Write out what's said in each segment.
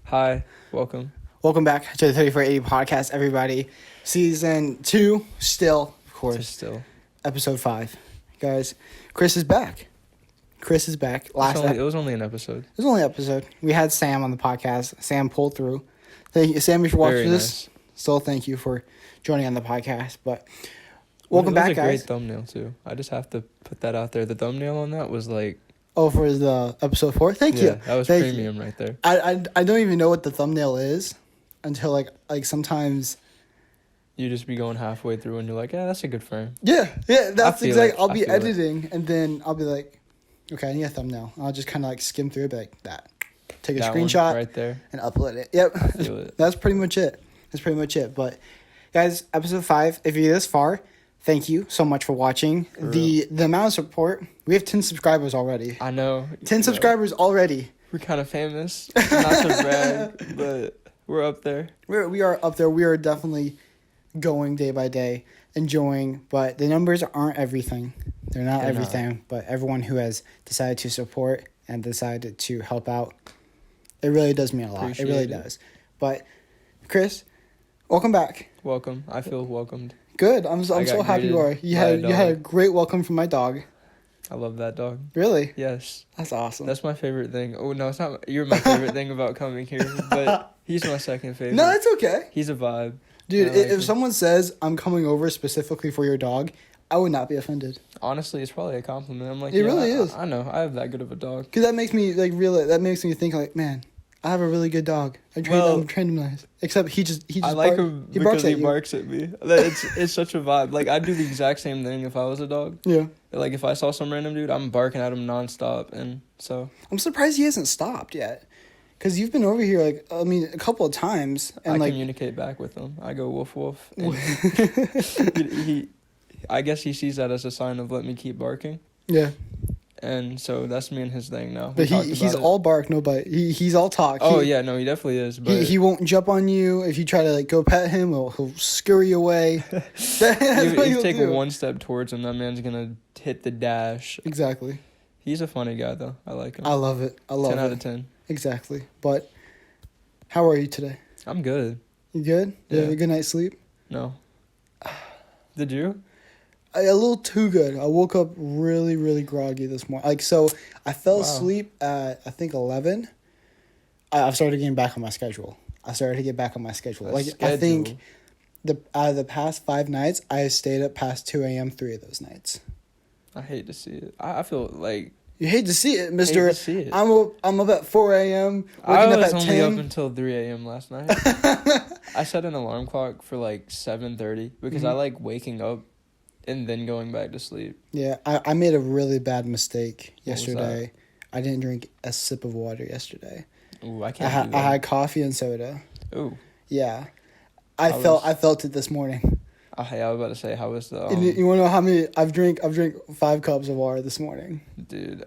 Hi, welcome. Welcome back to the 3480 podcast, everybody. Season 2, still, of course, Still. episode 5. Guys, Chris is back. It was only an episode. It was only an episode. We had Sam on the podcast. Sam pulled through. Thank you, Sam, if you're watching Very this. nice. Still, thank you for joining on the podcast. But welcome back, It was a guys. great thumbnail, too. I just have to put that out there. The thumbnail on that was like... Oh, for the episode 4? Thank you. That was Thank premium right there. I don't even know what the thumbnail is until like sometimes. You just be going halfway through and you're like, yeah, that's a good frame. Yeah, that's feel exactly. it. I'll I be feel it. editing and then I'll be like, okay, I need a thumbnail. I'll just kind of like skim through it, be like that, take a That one screenshot right there. and upload it. Yep, I feel it. That's pretty much it. But guys, episode 5. If you're this far, thank you so much for watching. For The amount of support. We have 10 subscribers already. I know. 10 subscribers already. We're kind of famous. Not to brag, but we're up there. We are up there. We are definitely going day by day, enjoying. But the numbers aren't everything. They're not everything. But everyone who has decided to support and decided to help out, it really does mean a lot. Appreciate it really it. does. But Chris, welcome back. Welcome. I feel welcomed. Good. I'm got so happy you are. greeted You by a had a dog. great welcome from my dog. I love that dog. Really? Yes. That's awesome. That's my favorite thing. Oh, no, it's not. You're my favorite thing about coming here, but he's my second favorite. No, it's okay. He's a vibe. Dude, I like if him. someone says I'm coming over specifically for your dog, I would not be offended. Honestly, it's probably a compliment. I'm like, It yeah, really is. I know. I have that good of a dog. Because that makes me that makes me think like, man, I have a really good dog. I trained him nice. Except he just I like bark- him he barks because he at you. barks at me. It's such a vibe. Like, I'd do the exact same thing if I was a dog. Yeah. Like, if I saw some random dude, I'm barking at him nonstop. And so, I'm surprised he hasn't stopped yet. Because you've been over here, a couple of times. And I communicate back with him. I go, woof, woof. And I guess he sees that as a sign of let me keep barking. yeah. And so that's me and his thing now. But he's all bark, no bite. He's all talk. Oh, yeah, no, he definitely is. But He won't jump on you. If you try to go pet him, he'll scurry away. That's if what you he'll take do. one step towards him, that man's going to hit the dash. Exactly. He's a funny guy, though. I like him. I love it. 10 out of 10. Exactly. But how are you today? I'm good. You good? Did you have Yeah. a good night's sleep? No. Did you? A little too good. I woke up really, really groggy this morning. So I fell Wow. asleep at, I think, 11. I've started getting back on my schedule. I think out of the past 5 nights, I have stayed up past 2 a.m. 3 of those nights. I hate to see it. I feel like... You hate to see it, Hate mister. to see it. I'm up at 4 a.m. I waking was up at only 10. up until 3 a.m. last night. I set an alarm clock for like 7:30 because I like waking up and then going back to sleep. Yeah, I made a really bad mistake What was yesterday. I didn't drink a sip of water yesterday. Ooh, I I, can't do I that. had coffee and soda. Ooh. Yeah, I I felt it this morning. Hey, I was about to say, how was the... And you want to know how many I've drank 5 cups of water this morning. Dude,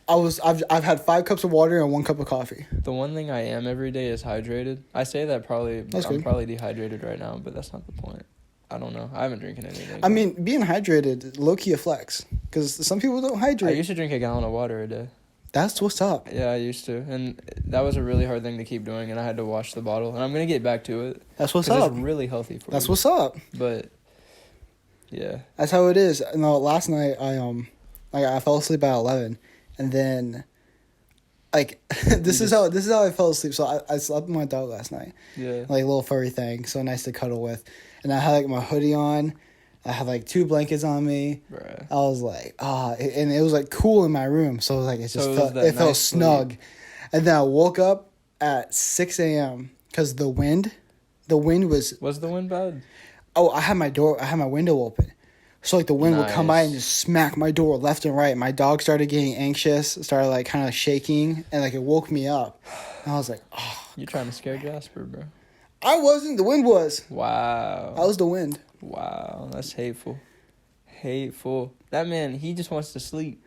I've had 5 cups of water and 1 cup of coffee. the one thing I am every day is hydrated. I say that That's I'm good. probably dehydrated right now, but that's not the point. I don't know. I haven't drinking anything. I mean, being hydrated, low key a flex, because some people don't I hydrate. used to drink a gallon of water a day. That's what's up. Yeah, I used to, and that was a really hard thing to keep doing, and I had to wash the bottle, and I'm gonna get back to it. That's what's 'cause up. It's really healthy for That's you. what's up. But yeah, That's how it is. No, last night I fell asleep at 11, and then this is how I fell asleep. So I slept with my dog last night, yeah. like a little furry thing, so nice to cuddle with, and I had like my hoodie on. I had like 2 blankets on me. Bruh. I was like, and it was like cool in my room, so like it just So it was felt that it felt nice snug. And then I woke up at 6 a.m. because the wind was. Was the wind bad? Oh, I had my window open. So like the wind would come by and Nice. just smack my door left and right. My dog started getting anxious, started like kind of shaking, and like it woke me up. And I was like, oh, You trying to scare Jasper, bro? I wasn't. The wind was. Wow. I was the wind. Wow, that's hateful. Hateful. That man, he just wants to sleep.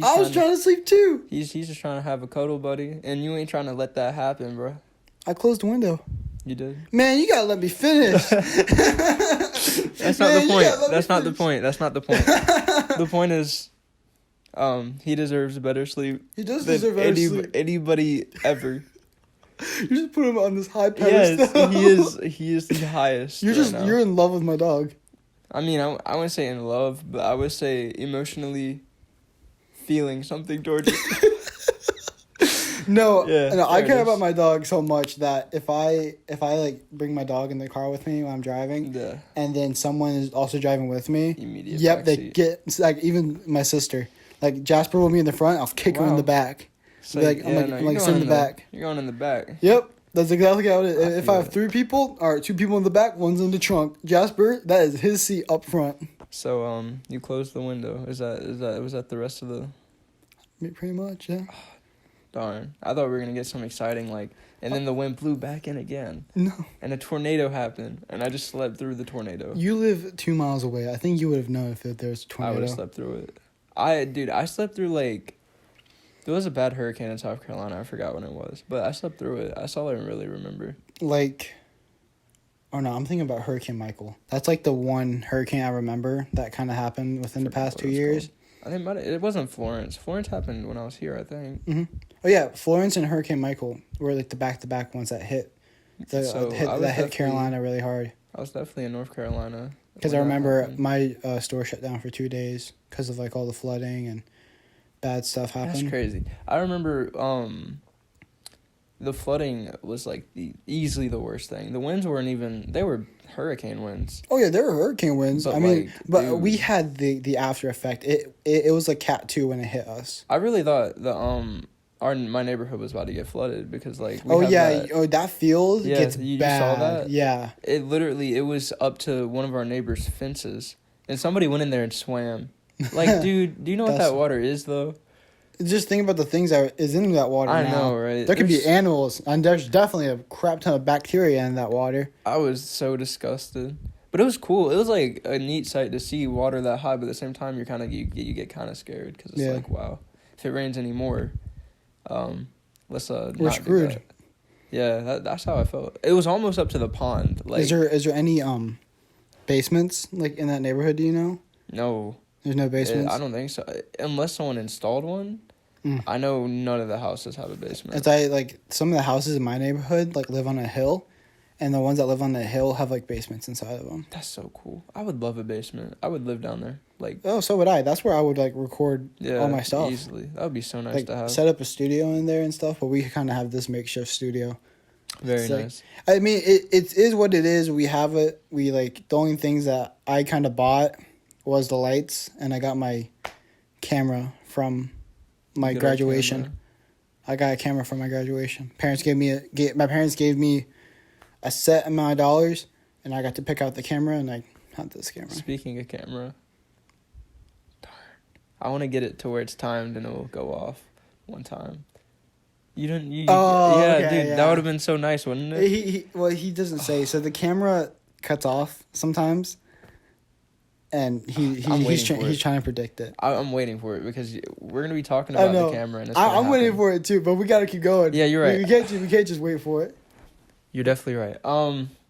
I was trying to sleep too. He's just trying to have a cuddle buddy, and you ain't trying to let that happen, bro. I closed the window. You did. Man, you gotta let me finish. That's not the point. That's not the point. That's not the point. The point is, he deserves better sleep He does than deserve better sleep. anybody ever. You just put him on this high pedestal. Yes, he is the highest. You're in love with my dog. I mean, I wouldn't say in love, but I would say emotionally feeling something towards it. No, Yeah, no, I there it care is. about my dog so much that if I like bring my dog in the car with me when I'm driving, Yeah. and then someone is also driving with me, Immediate yep, they backseat. get like even my sister, like Jasper will be in the front, I'll kick her in Wow. the back. So, Like, I'm yeah, like- no, I'm you're like, going sit in the back. You're going in the back. Yep, that's exactly how it is. I If I feel have it. 3 people or 2 people in the back, one's in the trunk. Jasper, that is his seat up front. So you closed the window. Was that the rest of the? Pretty much, yeah. Darn, I thought we were gonna get some exciting and then the wind blew back in again, No, and a tornado happened, and I just slept through the tornado. you live 2 miles away. I think you would have known if there was a I tornado. would have slept through it. I slept through there was a bad hurricane in South Carolina. I forgot when it was, but I slept through it. That's all I really remember. Like, oh no, I'm thinking about Hurricane Michael. That's like the one hurricane I remember that kind of happened within the Forgot past what 2 it was years. called. I think it wasn't Florence. Florence happened when I was here, I think. Oh yeah, Florence and Hurricane Michael were like the back-to-back ones that hit So, I was that hit definitely- Carolina really hard. I was definitely in North Carolina. Because when I that remember happened. my store shut down for 2 days because of like all the flooding and bad stuff happened. That's crazy. I remember the flooding was easily the worst thing. The winds weren't even, they were hurricane winds. Oh yeah, there were hurricane winds. But, I mean, but dude. we had the after effect. It was like Cat 2 when it hit us. I really thought my neighborhood was about to get flooded because we Oh have yeah, that- that field Yeah, gets you bad. saw that? Yeah. it was up to one of our neighbors' fences, and somebody went in there and swam. Dude, do you know what That's- that water is though? Just think about the things that is in that water I now. know, right? There could be There's- animals, and there's definitely a crap ton of bacteria in that water. I was so disgusted, but it was cool. It was like a neat sight to see water that high, but at the same time, you get kind of scared because it's Yeah. like, wow, if it rains anymore, let's We're not do screwed. that. Yeah, that's how I felt. It was almost up to the pond. Is there any basements like in that neighborhood? Do you know? No, There's no basements. I don't think so. Unless someone installed one. Mm. I know none of the houses have a basement. As some of the houses in my neighborhood live on a hill, and the ones that live on the hill have basements inside of them. That's so cool. I would love a basement. I would live down there. Oh, so would I. That's where I would record Yeah, all my stuff. easily. That would be so nice to have. Set up a studio in there and stuff. But we kind of have this makeshift studio. Very it's like- nice. I mean, it is what it is. We have it. We the only things that I kind of bought was the lights, and I got my camera from my Good old graduation. camera. I got a camera from my graduation. My parents gave me a set amount of dollars, and I got to pick out the camera, and I had this camera. Speaking of camera, darn, I want to get it to where it's timed and it will go off one time. You didn't. Oh, yeah, okay, dude, yeah. that would have been so nice, wouldn't it? He doesn't say. So the camera cuts off sometimes, and I'm waiting for he's it. trying to predict it. I'm waiting for it because we're gonna be talking I about know. the camera and it's I'm gonna waiting happen. for it too, but we gotta keep going. Yeah, you're right. We can't just wait for it. You're definitely right.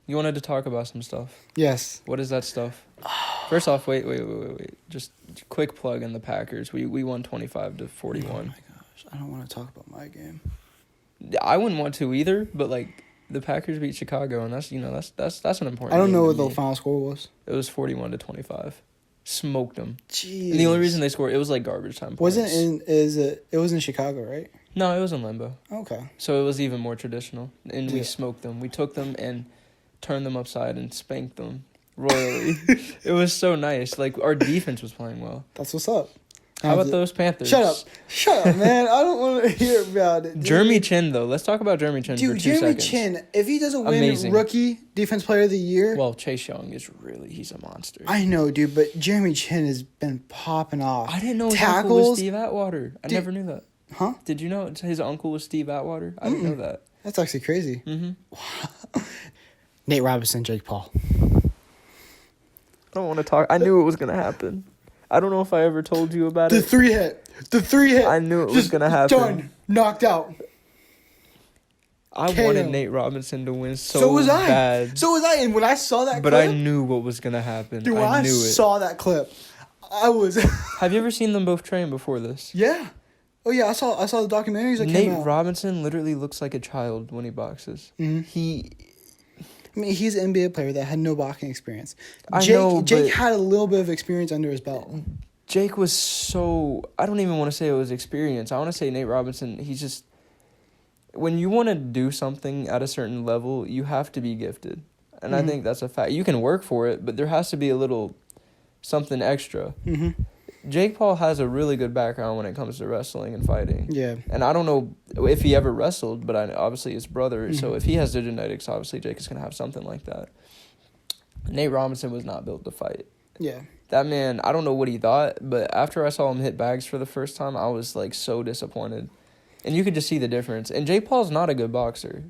You wanted to talk about some stuff. Yes. What is that stuff? First off, wait. Just quick plug in the Packers. We won 25-41. Oh my gosh, I don't want to talk about my game. I wouldn't want to either, but the Packers beat Chicago, and that's an important. I don't game know to what the me. final score was. It was 41-25. Smoked them. Jeez. And the only reason they scored, it was garbage time points. It was in Chicago, right? No, it was in Limbo. Okay. So it was even more traditional, and we Yeah. smoked them. We took them and turned them upside and spanked them royally. It was so nice. Our defense was playing well. That's what's up. How about those Panthers? Shut up, man. I don't want to hear about it. Dude. Jeremy Chin, though. Let's talk about Jeremy Chin for 2 Jeremy seconds. Chin, if he doesn't win Amazing. Rookie Defense Player of the Year, Well, Chase Young is he's a monster. I know, dude, but Jeremy Chin has been popping off. I didn't know his uncle was Tackles. Steve Atwater. I never knew that. Huh? Did you know his uncle was Steve Atwater? I didn't know that. That's actually crazy. Mm-hmm. Nate Robinson, Jake Paul. I don't want to talk. I knew it was going to happen. I don't know if I ever told you about The it. 3 hit. The 3 hit. I knew it was Just going to happen. Done. Knocked out. I KO. wanted Nate Robinson to win So was I. bad. So was I. And when I saw that But clip, I knew what was going to happen. dude, when I knew it. saw that clip, I was. Have you ever seen them both train before this? Yeah. Oh yeah, I saw the documentaries that Nate came out. Robinson literally looks like a child when he boxes. Mm-hmm. He, I mean, he's an NBA player that had no boxing experience. I know, Jake but had a little bit of experience under his belt. Jake was so. I don't even want to say it was experience. I want to say Nate Robinson. He's just. When you want to do something at a certain level, you have to be gifted, and I think that's a fact. You can work for it, but there has to be a little something extra. Mm-hmm. Jake Paul has a really good background when it comes to wrestling and fighting. Yeah. And I don't know if he ever wrestled, but obviously his brother. So if he has the genetics, obviously Jake is going to have something like that. Nate Robinson was not built to fight. Yeah. That man, I don't know what he thought, but after I saw him hit bags for the first time, I was like so disappointed. And you could just see the difference. And Jake Paul's not a good boxer.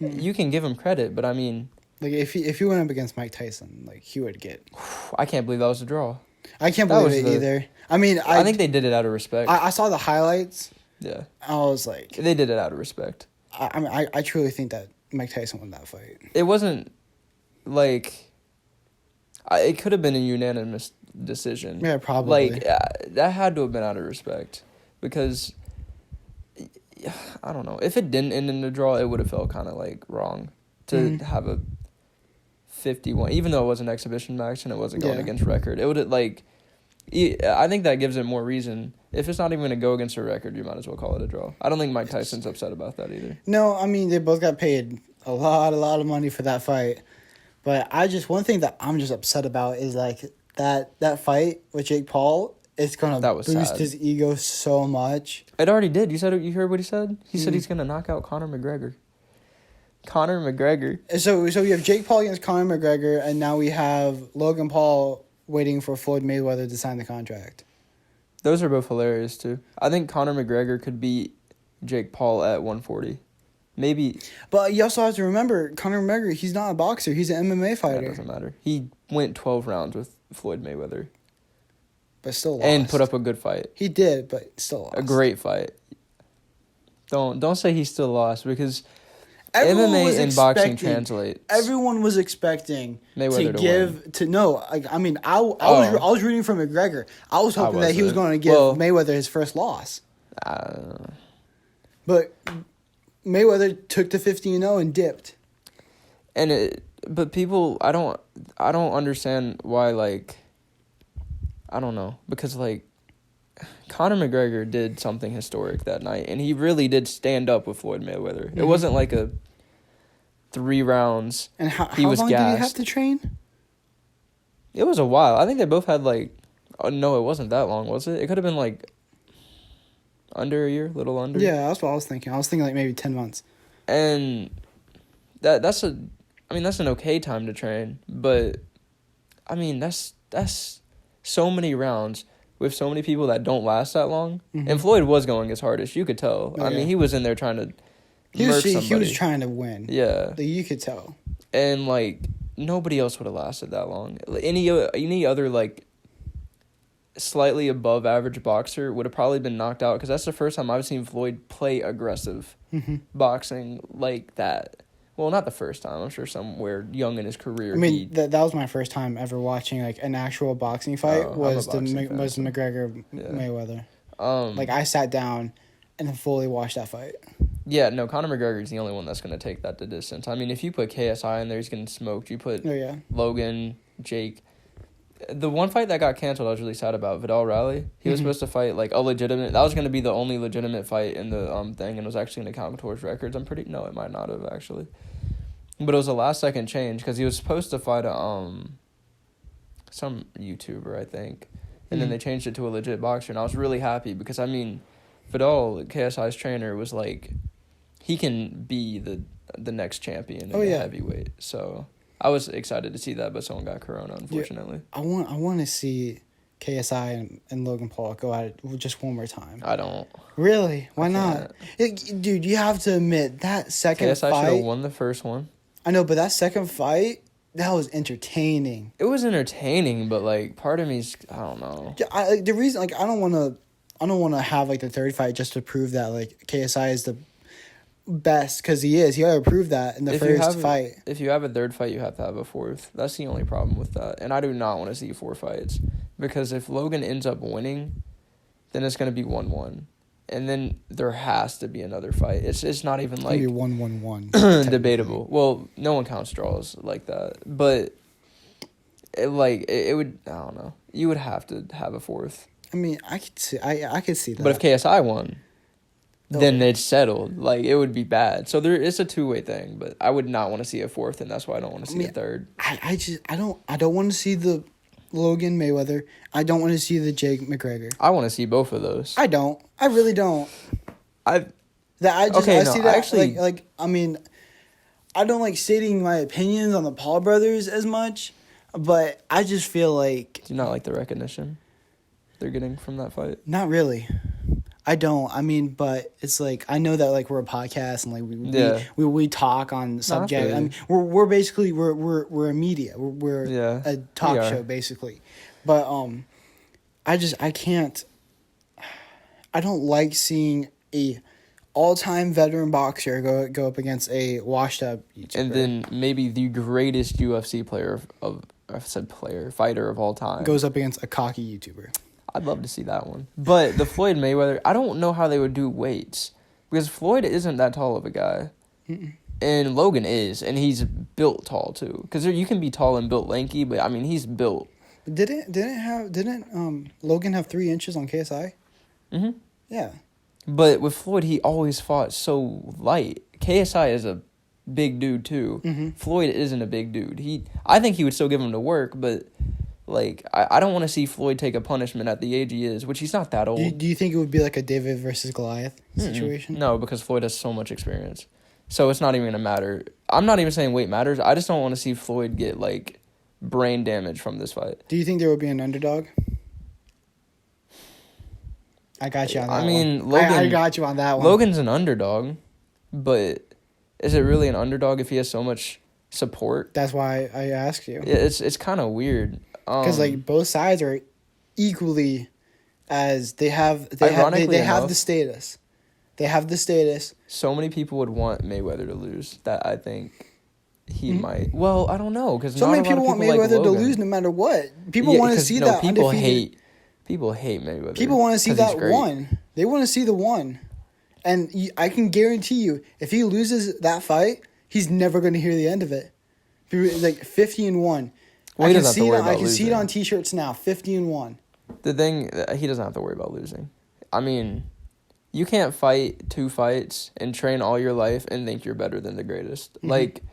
You can give him credit, but I mean... Like, if he went up against Mike Tyson, like, he would get... I can't believe that was a draw. I can't believe it either. I mean, I think they did it out of respect. I saw the highlights. Yeah. I was like... They did it out of respect. I mean, I truly think that Mike Tyson won that fight. It wasn't, like... it could have been a unanimous decision. Yeah, probably. Like, that had to have been out of respect. Because... I don't know. If it didn't end in a draw, it would have felt kind of, like, wrong to have a 51, even though it was an exhibition match and it wasn't going against record. It would have, like, I think that gives it more reason. If it's not even going to go against a record, you might as well call it a draw. I don't think Mike Tyson's upset about that either. No, I mean, they both got paid a lot of money for that fight. But one thing that I'm just upset about is, like, that fight with Jake Paul, it's going to boost his ego so much. It already did. You heard what he said? He said he's going to knock out Conor McGregor. Conor McGregor. So we have Jake Paul against Conor McGregor, and now we have Logan Paul waiting for Floyd Mayweather to sign the contract. Those are both hilarious, too. I think Conor McGregor could beat Jake Paul at 140. Maybe. But you also have to remember, Conor McGregor, he's not a boxer. He's an MMA fighter. That doesn't matter. He went 12 rounds with Floyd Mayweather. But still lost. And put up a good fight. He did, but still lost. A great fight. Don't say he still lost, because Everyone MMA and boxing translate. Everyone was expecting Mayweather I was rooting for McGregor. I was hoping that he was going to give Mayweather his first loss. But Mayweather took the 50-0 and dipped. But people, I don't understand why, like, I don't know, because, like, Conor McGregor did something historic that night, and he really did stand up with Floyd Mayweather. Mm-hmm. It wasn't like a 3 rounds. And how long did he have to train? It was a while. I think they both had, like... Oh, no, it wasn't that long, was it? It could have been, like, under a year, little under. Yeah, that's what I was thinking. I was thinking, like, maybe 10 months. And that's an okay time to train, but, I mean, that's so many rounds with so many people that don't last that long. Mm-hmm. And Floyd was going his hardest. You could tell. Oh, I mean, he was in there trying to murk somebody. He was trying to win. Yeah. Like, you could tell. And, like, nobody else would have lasted that long. Any other, like, slightly above average boxer would have probably been knocked out, because that's the first time I've seen Floyd play aggressive boxing like that. Well, not the first time. I'm sure somewhere young in his career. I mean, that was my first time ever watching, like, an actual boxing fight. Was McGregor Mayweather. Like, I sat down and fully watched that fight. Yeah, no, Conor McGregor is the only one that's going to take that the distance. I mean, if you put KSI in there, he's getting smoked. You put Logan, Jake. The one fight that got canceled, I was really sad about, Vidal Riley. He was supposed to fight, like, a legitimate... That was going to be the only legitimate fight in the thing, and it was actually going to count towards records. No, it might not have, actually. But it was a last-second change, because he was supposed to fight some YouTuber, I think. And then they changed it to a legit boxer, and I was really happy, because, I mean, Vidal, KSI's trainer, was like... He can be the next champion in the heavyweight, so... I was excited to see that, but someone got corona, unfortunately. Yeah, I want to see KSI and Logan Paul go at it just one more time. I don't. Really? Why not? Dude, you have to admit, that second KSI fight... should have won the first one. I know, but that second fight, that was entertaining. It was entertaining, but, like, part of me's... I don't know. The reason, like, I don't want to have, like, the third fight just to prove that, like, KSI is the best, because he is. He already proved that in the first fight. If you have a third fight, you have to have a fourth. That's the only problem with that. And I do not want to see 4 fights, because if Logan ends up winning, then it's going to be 1-1. and then there has to be another fight. It's not even like maybe 1-1-1 debatable. Well, no one counts draws like that, but it would. I don't know. You would have to have a fourth. I mean, I could see that. But if KSI won, then it's settled. Like, it would be bad. So it's a two-way thing. But I would not want to see a fourth, and that's why I don't want to see a third. I don't want to see the Logan Mayweather. I don't want to see the Jake McGregor. I want to see both of those. I don't. I really don't. I see that actually I mean, I don't like stating my opinions on the Paul brothers as much, but I just feel like, do you not like the recognition they're getting from that fight? Not really. I don't. I mean, but it's like, I know that like we're a podcast and like we talk on subject. Really. I mean, we're basically we're a media. We're a talk show basically. But I can't. I don't like seeing a all-time veteran boxer go up against a washed-up YouTuber. And then maybe the greatest UFC fighter of all time goes up against a cocky YouTuber. I'd love to see that one. But the Floyd Mayweather, I don't know how they would do weights. Because Floyd isn't that tall of a guy. Mm-mm. And Logan is. And he's built tall, too. Because you can be tall and built lanky, but, I mean, he's built. Didn't Logan have 3 inches on KSI? Mm-hmm. Yeah. But with Floyd, he always fought so light. KSI is a big dude, too. Mm-hmm. Floyd isn't a big dude. I think he would still give him to work, but... Like, I don't want to see Floyd take a punishment at the age he is, which he's not that old. Do you think it would be like a David versus Goliath situation? No, because Floyd has so much experience. So it's not even going to matter. I'm not even saying weight matters. I just don't want to see Floyd get, like, brain damage from this fight. Do you think there would be an underdog? I got you on that one. Logan, I got you on that one. Logan's an underdog, but is it really an underdog if he has so much support? That's why I asked you. It's kind of weird. Because like both sides are equally as they have the status. They have the status. So many people would want Mayweather to lose that I think he might. Well, I don't know because so many people want Mayweather to lose no matter what. People want to see that people hate Mayweather. People want to see that one. They want to see the one, and I can guarantee you, if he loses that fight, he's never going to hear the end of it. Like 50-1. Well, I can see it on T-shirts now. 50-1. The thing, he doesn't have to worry about losing. I mean, you can't fight 2 fights and train all your life and think you're better than the greatest. Mm-hmm. Like,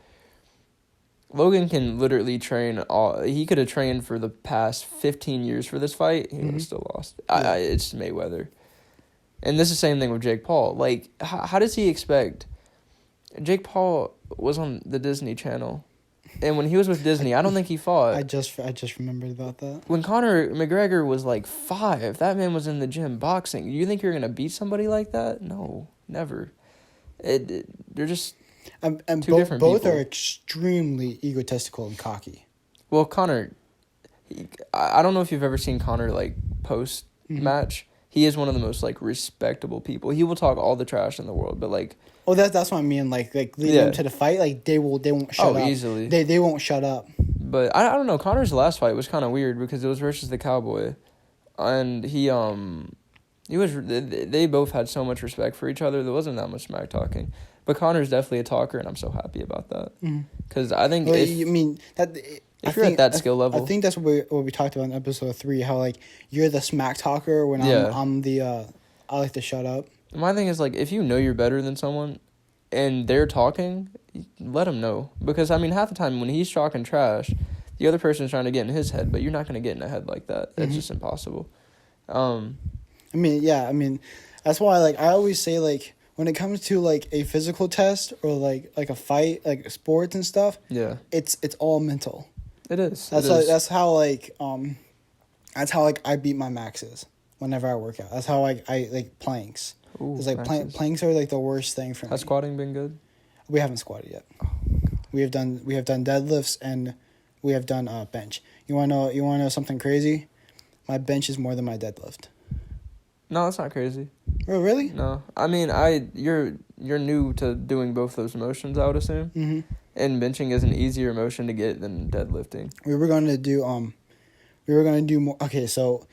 Logan can literally train he could have trained for the past 15 years for this fight. He would have still lost. Yeah. It's Mayweather. And this is the same thing with Jake Paul. Like, how does he expect... Jake Paul was on the Disney Channel. And when he was with Disney, I don't think he fought. I just remembered about that. When Conor McGregor was like 5, that man was in the gym boxing. You think you're going to beat somebody like that? No, never. They're just two different people. Both are extremely egotistical and cocky. Well, Conor, I don't know if you've ever seen Conor like post-match. He is one of the most like respectable people. He will talk all the trash in the world, but like... Oh, that's what I mean. Like leading them to the fight, like they won't shut up. Oh, easily. They won't shut up. But I don't know. Conor's last fight was kind of weird because it was versus the Cowboy, and he was. They both had so much respect for each other. There wasn't that much smack talking. But Conor's definitely a talker, and I'm so happy about that. Because I think you're at that skill level, I think that's what we talked about in episode 3. How like you're the smack talker when I'm the I like to shut up. My thing is, like, if you know you're better than someone and they're talking, let them know. Because, I mean, half the time when he's talking trash, the other person's trying to get in his head, but you're not going to get in a head like that. That's just impossible. I mean, that's why, like, I always say, like, when it comes to, like, a physical test or, like a fight, like, sports and stuff, it's all mental. It is. That's how I beat my maxes whenever I work out. That's how I like, planks. Ooh, it's like planks are like the worst thing for me. Has squatting been good? We haven't squatted yet. Oh, we have done deadlifts and we have done bench. You wanna know something crazy? My bench is more than my deadlift. No, that's not crazy. Oh, really? No, I mean you're new to doing both those motions, I would assume. Mm-hmm. And benching is an easier motion to get than deadlifting. We were going to do more. Okay, so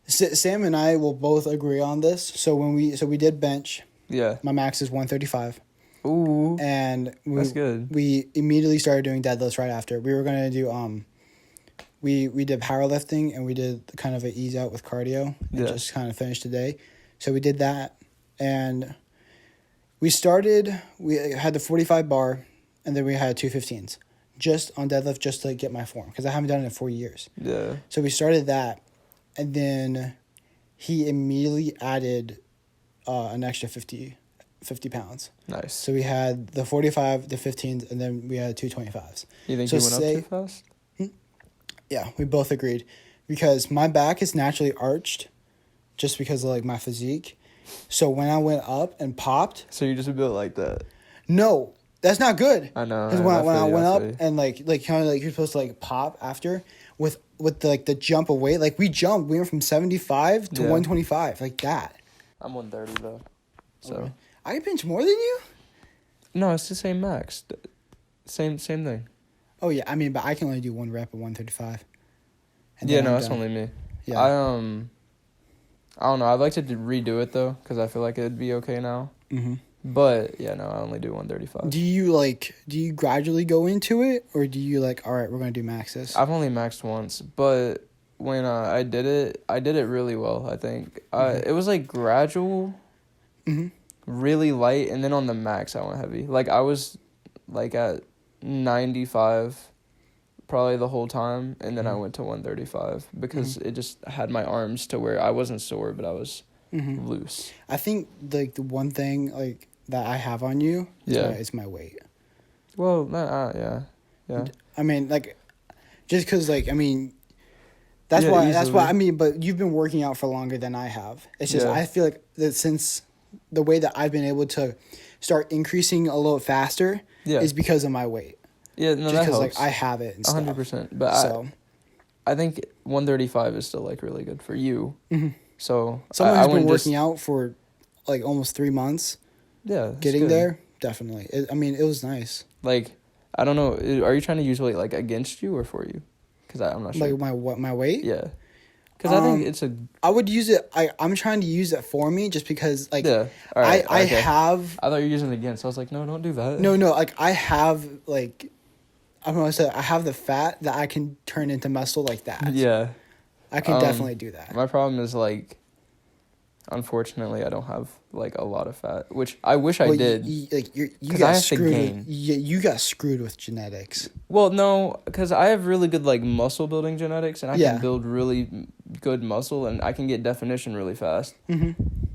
Sam and I will both agree on this. So we did bench. Yeah. My max is 135. Ooh. And that's good. We immediately started doing deadlifts right after. We were gonna do we did powerlifting and we did kind of an ease out with cardio and just kind of finished the day. So we did that, and we had the 45 bar, and then we had 215s just on deadlift just to get my form because I haven't done it in 4 years. Yeah. So we started that, and then he immediately added an extra 50 pounds. Nice. So we had the 45, the 15s, and then we had 225s. You think you went up too fast? Yeah, we both agreed. Because my back is naturally arched just because of, like, my physique. So when I went up and popped... So you just built like that? No, that's not good. I know. Because when I went up and, like kind of, like, you're supposed to, like, pop after with the jump of weight. Like, we went from 75 to 125, like that. I'm 130, though. So... Okay. I can bench more than you? No, it's the same max. Same thing. Oh, yeah. I mean, but I can only do one rep at 135. Yeah, no, that's only me. Yeah. I don't know. I'd like to redo it, though, because I feel like it'd be okay now. Mm-hmm. But, yeah, no, I only do 135. Do you gradually go into it? Or do you, like, all right, we're going to do maxes? I've only maxed once, but when I did it really well, I think. It was, like, gradual, really light, and then on the max, I went heavy. Like, I was, like, at 95 probably the whole time, and then I went to 135 because it just had my arms to where I wasn't sore, but I was loose. I think like the one thing like that I have on you is my weight. Well, yeah. I mean, like, just because like I mean, that's why I mean, but you've been working out for longer than I have. It's just I feel like that since the way that I've been able to start increasing a little faster is because of my weight. Yeah, no, just that helps. like I have it and stuff. 100%. But I think 135 is still like really good for you. Mm-hmm. So someone who's been working out for like almost 3 months. Yeah, getting there definitely. It was nice. Like I don't know. Are you trying to use weight like against you or for you? Because I'm not sure. Like my weight? Yeah. Because I think it's I would use it. I'm trying to use it for me just because like All right, I have. I thought you were using it against. I was like, no, don't do that. No. Like I have like. I'm gonna say I have the fat that I can turn into muscle like that. Yeah. I can definitely do that. My problem is like, unfortunately, I don't have like a lot of fat, which I wish I did. You got screwed. You got screwed with genetics. Well, no, because I have really good like muscle building genetics, and I can build really good muscle, and I can get definition really fast.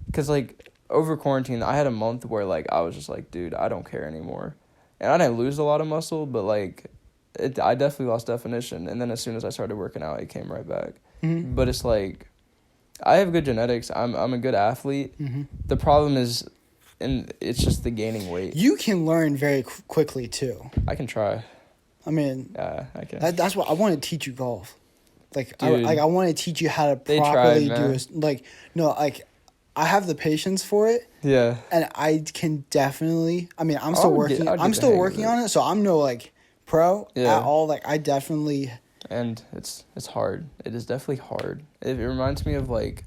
Because like over quarantine, I had a month where like I was just like, dude, I don't care anymore, and I didn't lose a lot of muscle, but like. I definitely lost definition, and then as soon as I started working out, it came right back. But it's like, I have good genetics. I'm a good athlete. The problem is, and it's just the gaining weight. You can learn very quickly too. I can try. I mean, yeah, I can. That's what I want to teach you golf. Like, dude, I want to teach you how to properly do it. Like, no, like. I have the patience for it. Yeah. And I can definitely. I mean, I'm still working. I'm still working on it, so I'm no like. Pro at all, like I definitely, and it's hard. It is definitely hard. It reminds me of like,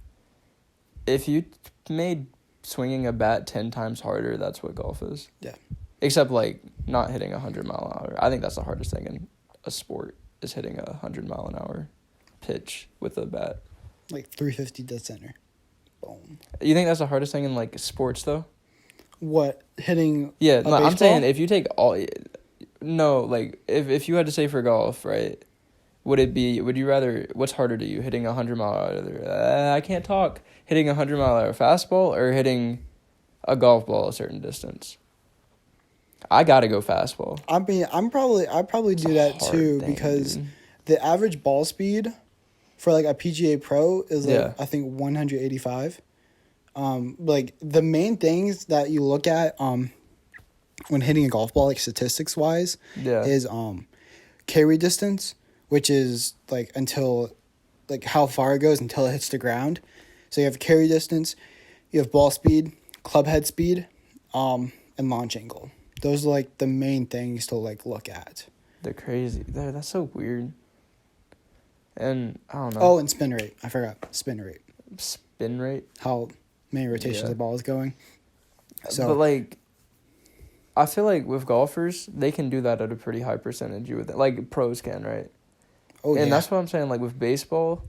if you made swinging a bat 10 times harder, that's what golf is. Yeah. Except like not hitting 100-mile-an-hour. I think that's the hardest thing in a sport is hitting 100-mile-an-hour pitch with a bat. Like 350 dead center. Boom. You think that's the hardest thing in like sports though? What hitting? Yeah, no, I'm saying if you take all. No, like, if you had to say for golf, right, would you rather, what's harder to you, hitting 100-mile-an-hour, I can't talk, hitting 100-mile-an-hour fastball or hitting a golf ball a certain distance? I gotta go fastball. I mean, I'd probably do that too, because the average ball speed for, like, a PGA Pro is, like, I think 185. Like, the main things that you look at, when hitting a golf ball, like statistics wise, is carry distance, which is like until like how far it goes until it hits the ground. So you have carry distance, you have ball speed, club head speed, and launch angle. Those are like the main things to like look at. They're crazy. That's so weird. And I don't know. Oh, and spin rate. I forgot spin rate. spin rate. How many rotations the ball is going. So, but like, I feel like with golfers, they can do that at a pretty high percentage. Like pros can, right? Oh, and that's what I'm saying. Like with baseball,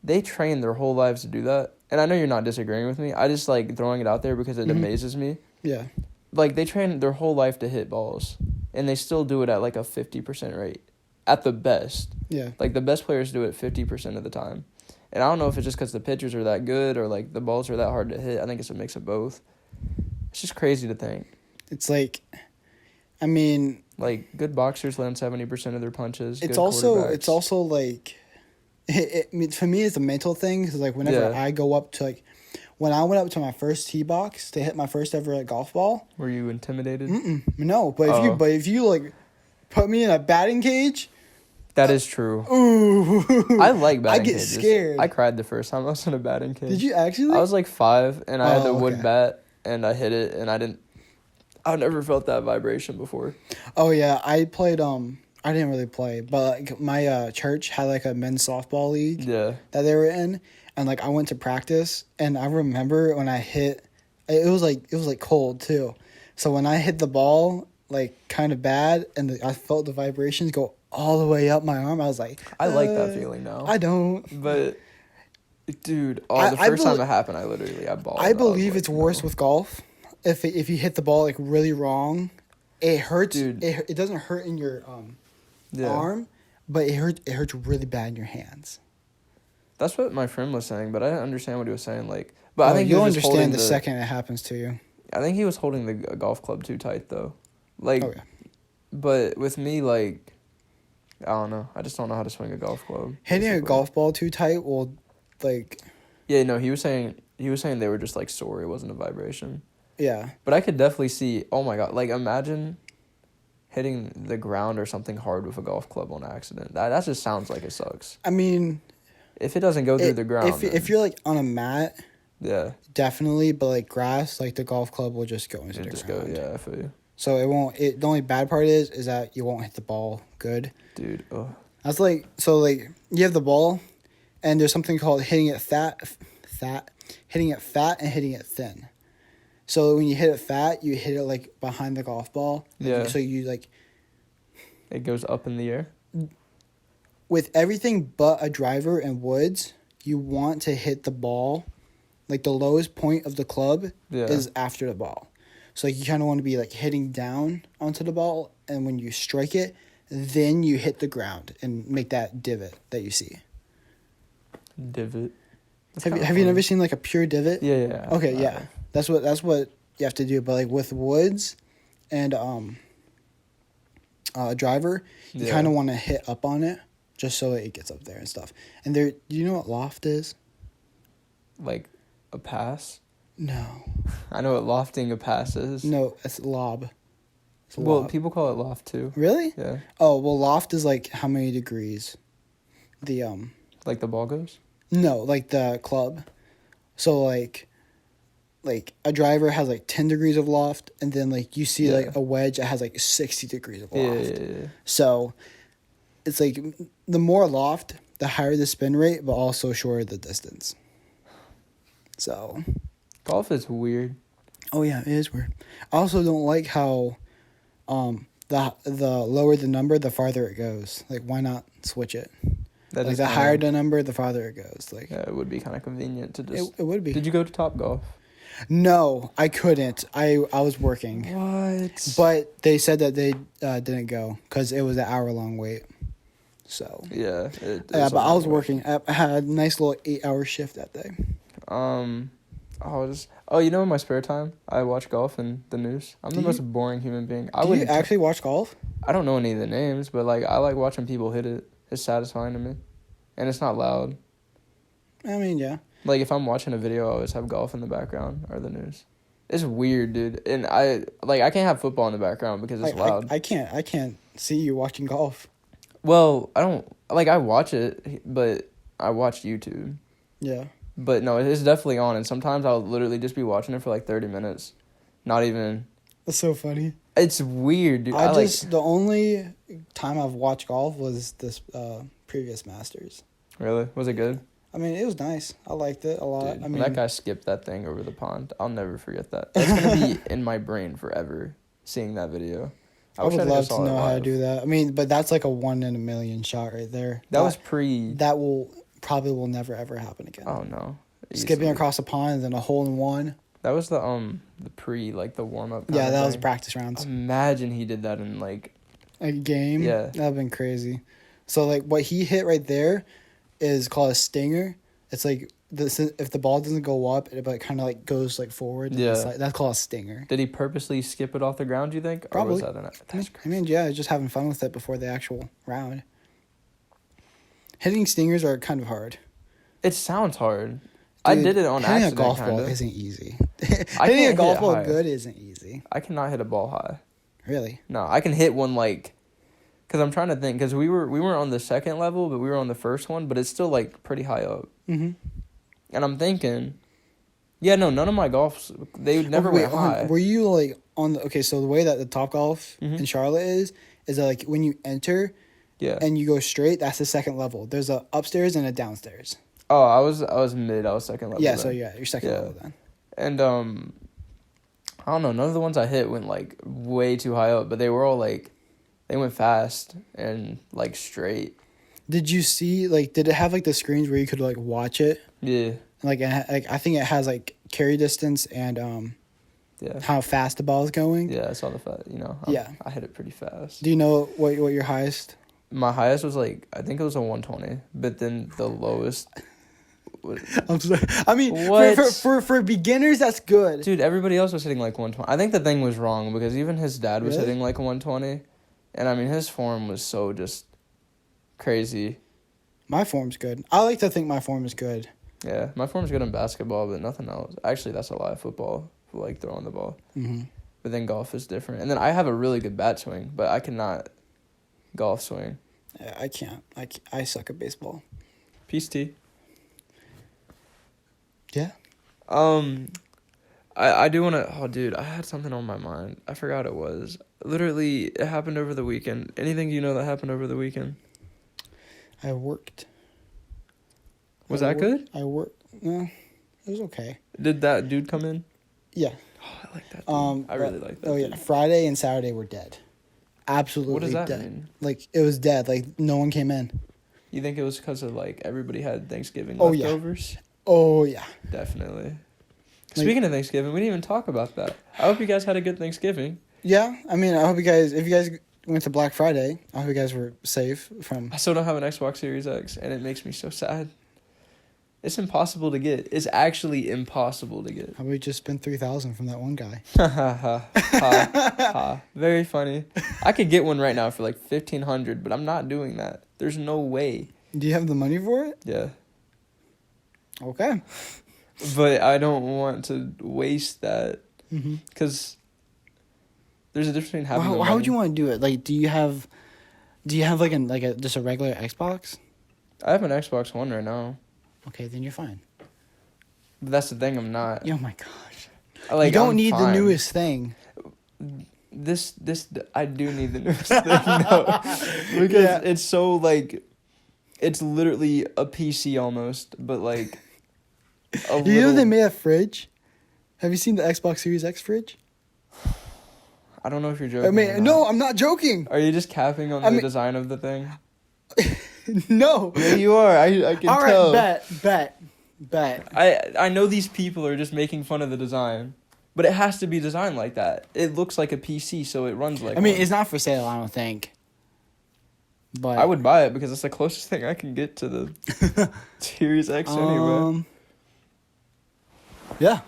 they train their whole lives to do that. And I know you're not disagreeing with me. I just like throwing it out there because it amazes me. Yeah. Like they train their whole life to hit balls, and they still do it at like a 50% rate, at the best. Yeah. Like the best players do it 50% of the time. And I don't know if it's just because the pitchers are that good or like the balls are that hard to hit. I think it's a mix of both. It's just crazy to think. It's like, I mean, like good boxers land 70% of their punches. It's also like, I mean, for me it's a mental thing because like whenever I go up to like, when I went up to my first tee box to hit my first ever golf ball. Were you intimidated? No, but if you like put me in a batting cage. That is true. Ooh. I like batting cages. I get scared. I cried the first time I was in a batting cage. Did you actually? I was like 5 and I had the wood bat and I hit it and I've never felt that vibration before. Oh yeah, I played I didn't really play, but like my church had like a men's softball league that they were in, and like I went to practice and I remember when I hit it was like cold too. So when I hit the ball like kind of bad and I felt the vibrations go all the way up my arm, I was like, I like that feeling now. I don't. But dude, the first time it happened, I bawled. I believe it's worse with golf. If you hit the ball like really wrong, it hurts. Dude. It doesn't hurt in your arm, but it hurts really bad in your hands. That's what my friend was saying, but I didn't understand what he was saying. Like, but I think you'll understand the second it happens to you. I think he was holding the golf club too tight though, like. But with me, like, I don't know. I just don't know how to swing a golf club. Hitting a golf ball too tight will, like. Yeah, no. He was saying they were just like sore. It wasn't a vibration. Yeah. But I could definitely see, oh my God, like imagine hitting the ground or something hard with a golf club on accident. That just sounds like it sucks. I mean, if it doesn't go through the ground. If you're like on a mat, yeah. Definitely, but like grass, like the golf club will just go into the ground. Yeah, I feel you. So it won't, the only bad part is that you won't hit the ball good. Dude, That's like, so like you have the ball and there's something called hitting it fat and hitting it thin. So when you hit it fat, you hit it like behind the golf ball. Yeah. So you like. It goes up in the air. With everything but a driver and woods, you want to hit the ball, like the lowest point of the club is after the ball. So like you kind of want to be like hitting down onto the ball, and when you strike it, then you hit the ground and make that divot that you see. Divot. Have you never seen like a pure divot? Yeah. Okay, yeah. That's what you have to do. But like with woods and driver, you kind of want to hit up on it just so it gets up there and stuff. And do you know what loft is? Like a pass? No. I know what lofting a pass is. No, it's lob. Well, people call it loft too. Really? Yeah. Oh, well, loft is like how many degrees? The Like the ball goes? No, like the club. So like a driver has like 10 degrees of loft, and then like you see like a wedge that has like 60 degrees of loft. Yeah. So it's like the more loft, the higher the spin rate, but also shorter the distance. So golf is weird. Oh yeah, it is weird. I also don't like how the lower the number, the farther it goes. Like why not switch it? That like the higher the number, the farther it goes. Like yeah, it would be kind of convenient to just. It would be. Did you go to Topgolf? No, I couldn't. I was working. What? But they said that they didn't go because it was an hour-long wait. So yeah. But I was working. I had a nice little 8-hour shift that day. You know, in my spare time, I watch golf and the news. I'm the most boring human being. Do you actually watch golf? I don't know any of the names, but like I like watching people hit it. It's satisfying to me, and it's not loud. I mean, yeah. Like if I'm watching a video, I always have golf in the background or the news. It's weird, dude, and I can't have football in the background because it's loud. I can't see you watching golf. Well, I don't I watch it, but I watch YouTube. Yeah. But no, it's definitely on, and sometimes I'll literally just be watching it for like 30 minutes. Not even. That's so funny. It's weird, dude. The only time I've watched golf was this previous Masters. Really? Was it good? I mean, it was nice. I liked it a lot. Dude, I mean, when that guy skipped that thing over the pond, I'll never forget that. That's gonna be in my brain forever. Seeing that video, I would love to know how to do that. I mean, but that's like a 1 in a million shot right there. That was pre. That will never ever happen again. Oh no! Skipping across a pond and then a hole in one. That was the pre, like, the warm up. Yeah, that was practice rounds. Imagine he did that in like a game. Yeah, that'd have been crazy. So like what he hit right there is called a stinger. It's like if the ball doesn't go up, it like kind of like goes like forward. Yeah, that's called a stinger. Did he purposely skip it off the ground, you think? Probably. Or was that I mean, yeah, just having fun with it before the actual round. Hitting stingers are kind of hard. It sounds hard. Dude, I did it on accident. Hitting a golf ball isn't easy. Hitting a golf ball good isn't easy. I cannot hit a ball high. Really? No, I can hit one like, because I'm trying to think, because we weren't on the second level, but we were on the first one, but it's still like pretty high up. Mm-hmm. And I'm thinking, yeah, no, none of my golfs, they never went high. Were you like on the, okay, so the way that the Topgolf in Charlotte is that like when you enter and you go straight, that's the second level. There's a upstairs and a downstairs. Oh, I was mid, I was second level. Yeah, then. so yeah, you're second level then. And I don't know, none of the ones I hit went like way too high up, but they were all like, they went fast and like straight. Did you see, like, did it have like the screens where you could like watch it? Yeah. Like I think it has like carry distance and how fast the ball is going. Yeah, I saw the fact. I hit it pretty fast. Do you know what your highest? My highest was like, I think it was a 120, but then the lowest. I'm sorry. I mean, for beginners, that's good. Dude, everybody else was hitting like 120. I think the thing was wrong because even his dad was hitting like 120, and I mean his form was so just crazy. My form's good. I like to think my form is good. Yeah, my form's good in basketball, but nothing else. Actually, that's a lie. Football, like throwing the ball. Mm-hmm. But then golf is different. And then I have a really good bat swing, but I cannot golf swing. Yeah, I can't. I suck at baseball. Peace, T. Yeah. I do want to... Oh, dude, I had something on my mind. I forgot it was. Literally, it happened over the weekend. Anything you know that happened over the weekend? I worked. Was that good? I worked. No, it was okay. Did that dude come in? Yeah. Oh, I like that dude. I really like that dude. Yeah, Friday and Saturday were dead. Absolutely dead. What does that mean? Like, it was dead. Like, no one came in. You think it was because of, like, everybody had Thanksgiving leftovers? Oh, yeah. Definitely. Like, speaking of Thanksgiving, we didn't even talk about that. I hope you guys had a good Thanksgiving. Yeah. I mean, I hope you guys... If you guys went to Black Friday, I hope you guys were safe from... I still don't have an Xbox Series X, and it makes me so sad. It's impossible to get. It's actually impossible to get. How about we just spend $3,000 from that one guy? Very funny. I could get one right now for like $1,500, but I'm not doing that. There's no way. Do you have the money for it? Yeah. Okay. But I don't want to waste that because there's a difference between having. How would you want to do it? Like, do you have like just a regular Xbox? I have an Xbox One right now. Okay, then you're fine. But that's the thing, I'm not. Oh my gosh. Like, you don't need the newest thing. This I do need the newest thing, no. Because it's so, like, it's literally a PC almost, but, like, you know they made a fridge? Have you seen the Xbox Series X fridge? I don't know if you're joking. I mean, no, I'm not joking. Are you just capping on the design of the thing? No. Yeah, you are. I can tell. All right, bet. I know these people are just making fun of the design, but it has to be designed like that. It looks like a PC, so it runs like. I mean, it's not for sale, I don't think. But I would buy it because it's the closest thing I can get to the Series X anyway. Yeah.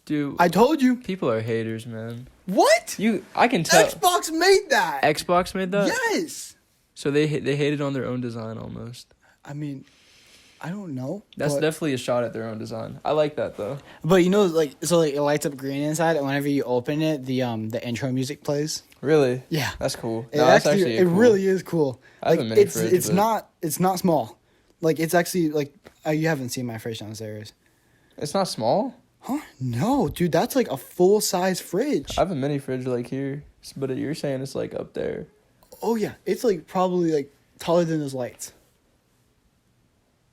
Dude, I told you. People are haters, man. What? I can tell. Xbox made that. Xbox made that? Yes. So they hated on their own design almost. I mean, I don't know. That's definitely a shot at their own design. I like that though. But you know, like it lights up green inside, and whenever you open it, the intro music plays. Really? Yeah. That's cool. That's actually cool. Really is cool. I have a mini fridge, it's not small. Like it's actually like you haven't seen my fridge downstairs. It's not small? Huh? No, dude, that's like a full size fridge. I have a mini fridge like here, but you're saying it's like up there. Oh yeah, it's like probably like taller than those lights.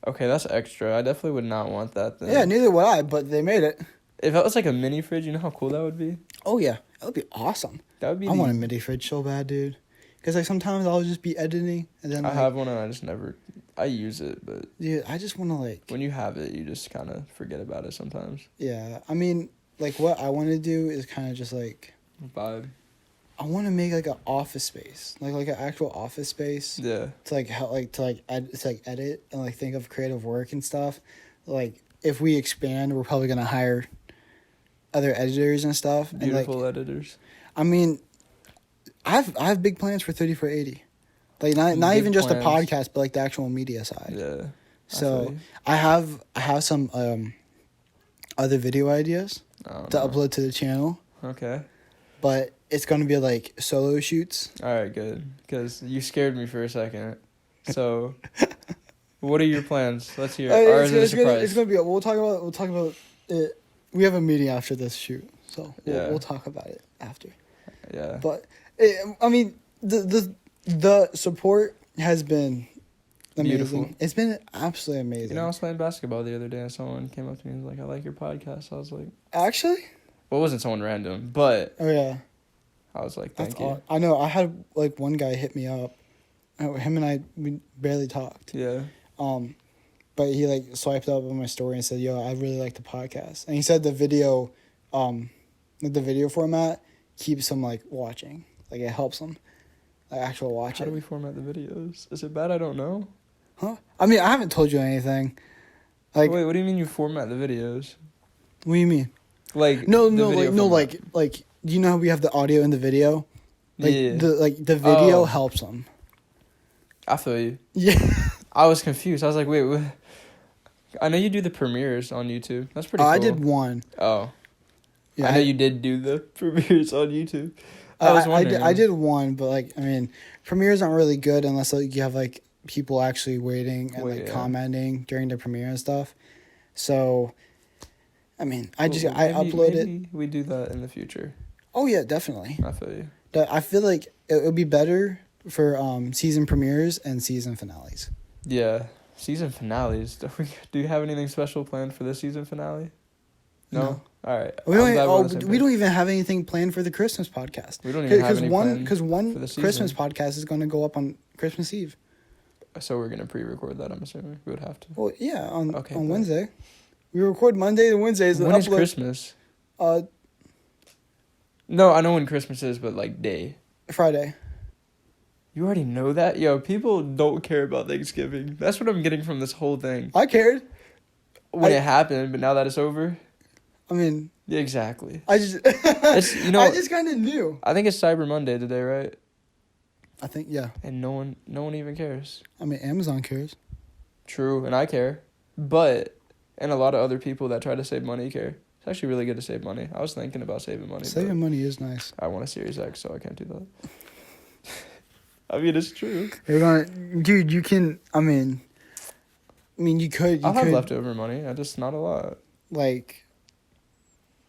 Okay, that's extra. I definitely would not want that then. Yeah, neither would I, but they made it. If it was like a mini fridge, you know how cool that would be? Oh, yeah. That would be awesome. That would be I want a mini fridge so bad, dude. Because, like, sometimes I'll just be editing, and then, I have one, and I just never... I use it, but... Dude, I just want to, like... When you have it, you just kind of forget about it sometimes. Yeah. I mean, like, what I want to do is kind of just, like... Vibe. I want to make, like, an office space. Like an actual office space. Yeah. To, like, help, like, edit and, like, think of creative work and stuff. Like, if we expand, we're probably going to hire other editors and stuff. Beautiful and, like, editors. I mean, I have big plans for 3480. Like, not even just the podcast, but, like, the actual media side. Yeah. So, I have some other video ideas to upload to the channel. Okay. But it's going to be, like, solo shoots. All right, good. Because you scared me for a second. So, what are your plans? Let's hear it. Or is it a surprise? It's going to be... We'll talk about it. We have a meeting after this shoot. So, we'll talk about it after. Yeah. But, I mean, the support has been amazing. Beautiful. It's been absolutely amazing. You know, I was playing basketball the other day and someone came up to me and was like, I like your podcast. I was like... Actually? Well, it wasn't someone random, but... Oh, yeah. I was like, thank you. I know. I had, like, one guy hit me up. Him and I, we barely talked. Yeah. But he, like, swiped up on my story and said, yo, I really like the podcast. And he said the video format keeps him, like, watching. Like, it helps him, like, actual watching. How do we format the videos? Is it bad? I don't know. Huh? I mean, I haven't told you anything. Like, wait, what do you mean you format the videos? What do you mean? Like, no, like, do you know how we have the audio and the video? Like, yeah. The video helps them. I feel you. Yeah. I was confused. I was like, wait, what? I know you do the premieres on YouTube. That's pretty cool. I did one. Oh. Yeah, I know you did do the premieres on YouTube. I was wondering. I did one, but, like, I mean, premieres aren't really good unless, like, you have, like, people actually waiting and commenting during the premiere and stuff. So, I mean, I upload it. We do that in the future. Oh, yeah, definitely. I feel you. I feel like it would be better for season premieres and season finales. Yeah. Season finales. Do you have anything special planned for this season finale? No? All right. We don't even have anything planned for the Christmas podcast. We don't even have any planned because one Christmas podcast is going to go up on Christmas Eve. So we're going to pre-record that, I'm assuming. We would have to. Well, yeah, on Wednesday. We record Monday to Wednesdays. When is Christmas? No, I know when Christmas is, but, like, day. Friday. You already know that? Yo, people don't care about Thanksgiving. That's what I'm getting from this whole thing. I cared. When it happened, but now that it's over? I mean... Yeah, exactly. I just... I just kind of knew. I think it's Cyber Monday today, right? I think, yeah. And no one even cares. I mean, Amazon cares. True, and I care. But... And a lot of other people that try to save money care. It's actually really good to save money. I was thinking about saving money. Saving money is nice. I want a Series X, so I can't do that. I mean, it's true. Dude, you can... I mean, you could... I'll have leftover money. Just not a lot. Like...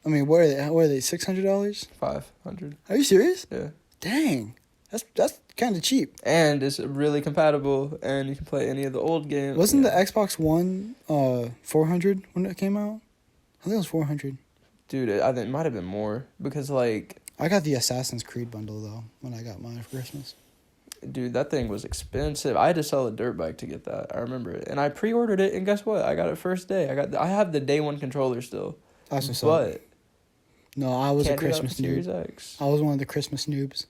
I mean, what are they? $600? $500. Are you serious? Yeah. Dang. That's kind of cheap. And it's really compatible, and you can play any of the old games. Wasn't the Xbox One $400 when it came out? I think it was $400. Dude, I think it might have been more because, like... I got the Assassin's Creed bundle, though, when I got mine for Christmas. Dude, that thing was expensive. I had to sell a dirt bike to get that. I remember it. And I pre-ordered it, and guess what? I got it first day. I have the day one controller still. That's what's up. No, I was a Christmas Series noob. X. I was one of the Christmas noobs.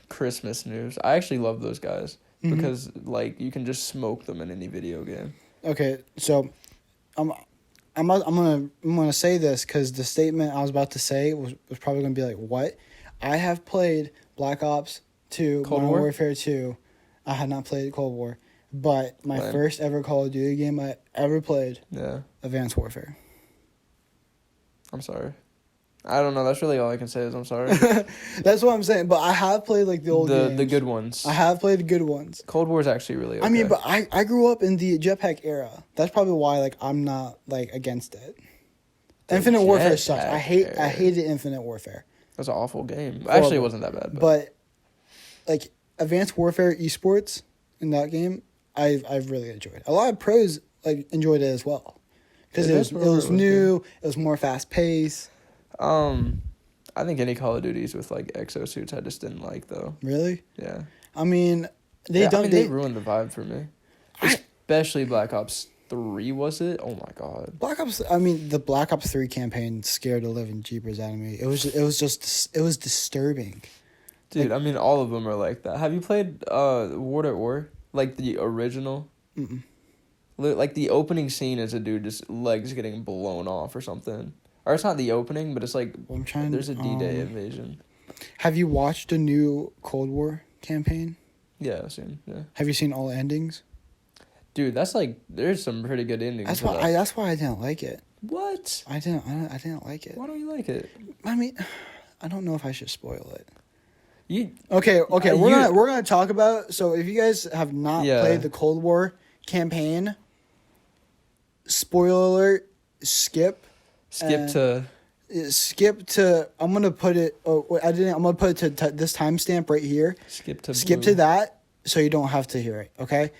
Christmas noobs. I actually love those guys because, like, you can just smoke them in any video game. Okay, so I'm gonna say this because the statement I was about to say was probably gonna be like, what? I have played Black Ops 2, Modern Warfare 2. I had not played Cold War, but my first ever Call of Duty game I ever played. Yeah. Advanced Warfare. I'm sorry. I don't know. That's really all I can say is I'm sorry. That's what I'm saying. But I have played like the old games. The good ones. I have played the good ones. Cold War is actually really okay. I mean, but I grew up in the jetpack era. That's probably why like I'm not like against it. Infinite Warfare sucks. I hated Infinite Warfare. It was an awful game. Horrible. Actually, it wasn't that bad. But like Advanced Warfare esports in that game, I've really enjoyed. A lot of pros like enjoyed it as well because it was new. It was more fast paced. I think any Call of Duties with like exosuits I just didn't like though. Really? Yeah. I mean, they ruined the vibe for me. Especially Black Ops 3, was it? Oh my god. Black Ops. I mean, the Black Ops 3 campaign scared the living jeepers out of me. It was disturbing. Dude, like, I mean, all of them are like that. Have you played World at War? Like the original? Mm-mm. Like the opening scene is a dude just legs getting blown off or something. Or it's not the opening, but it's like there's a D-Day invasion. Have you watched the new Cold War campaign? Yeah, I've seen. Yeah. Have you seen all endings? Dude, that's like there's some pretty good endings. That's why I didn't like it. What? I didn't like it. Why don't you like it? I mean, I don't know if I should spoil it. Okay. We're gonna talk about. So if you guys have not played the Cold War campaign, spoiler alert, skip to. I'm gonna put it. Oh, I didn't. I'm gonna put it to this timestamp right here. Skip to that, so you don't have to hear it. Okay.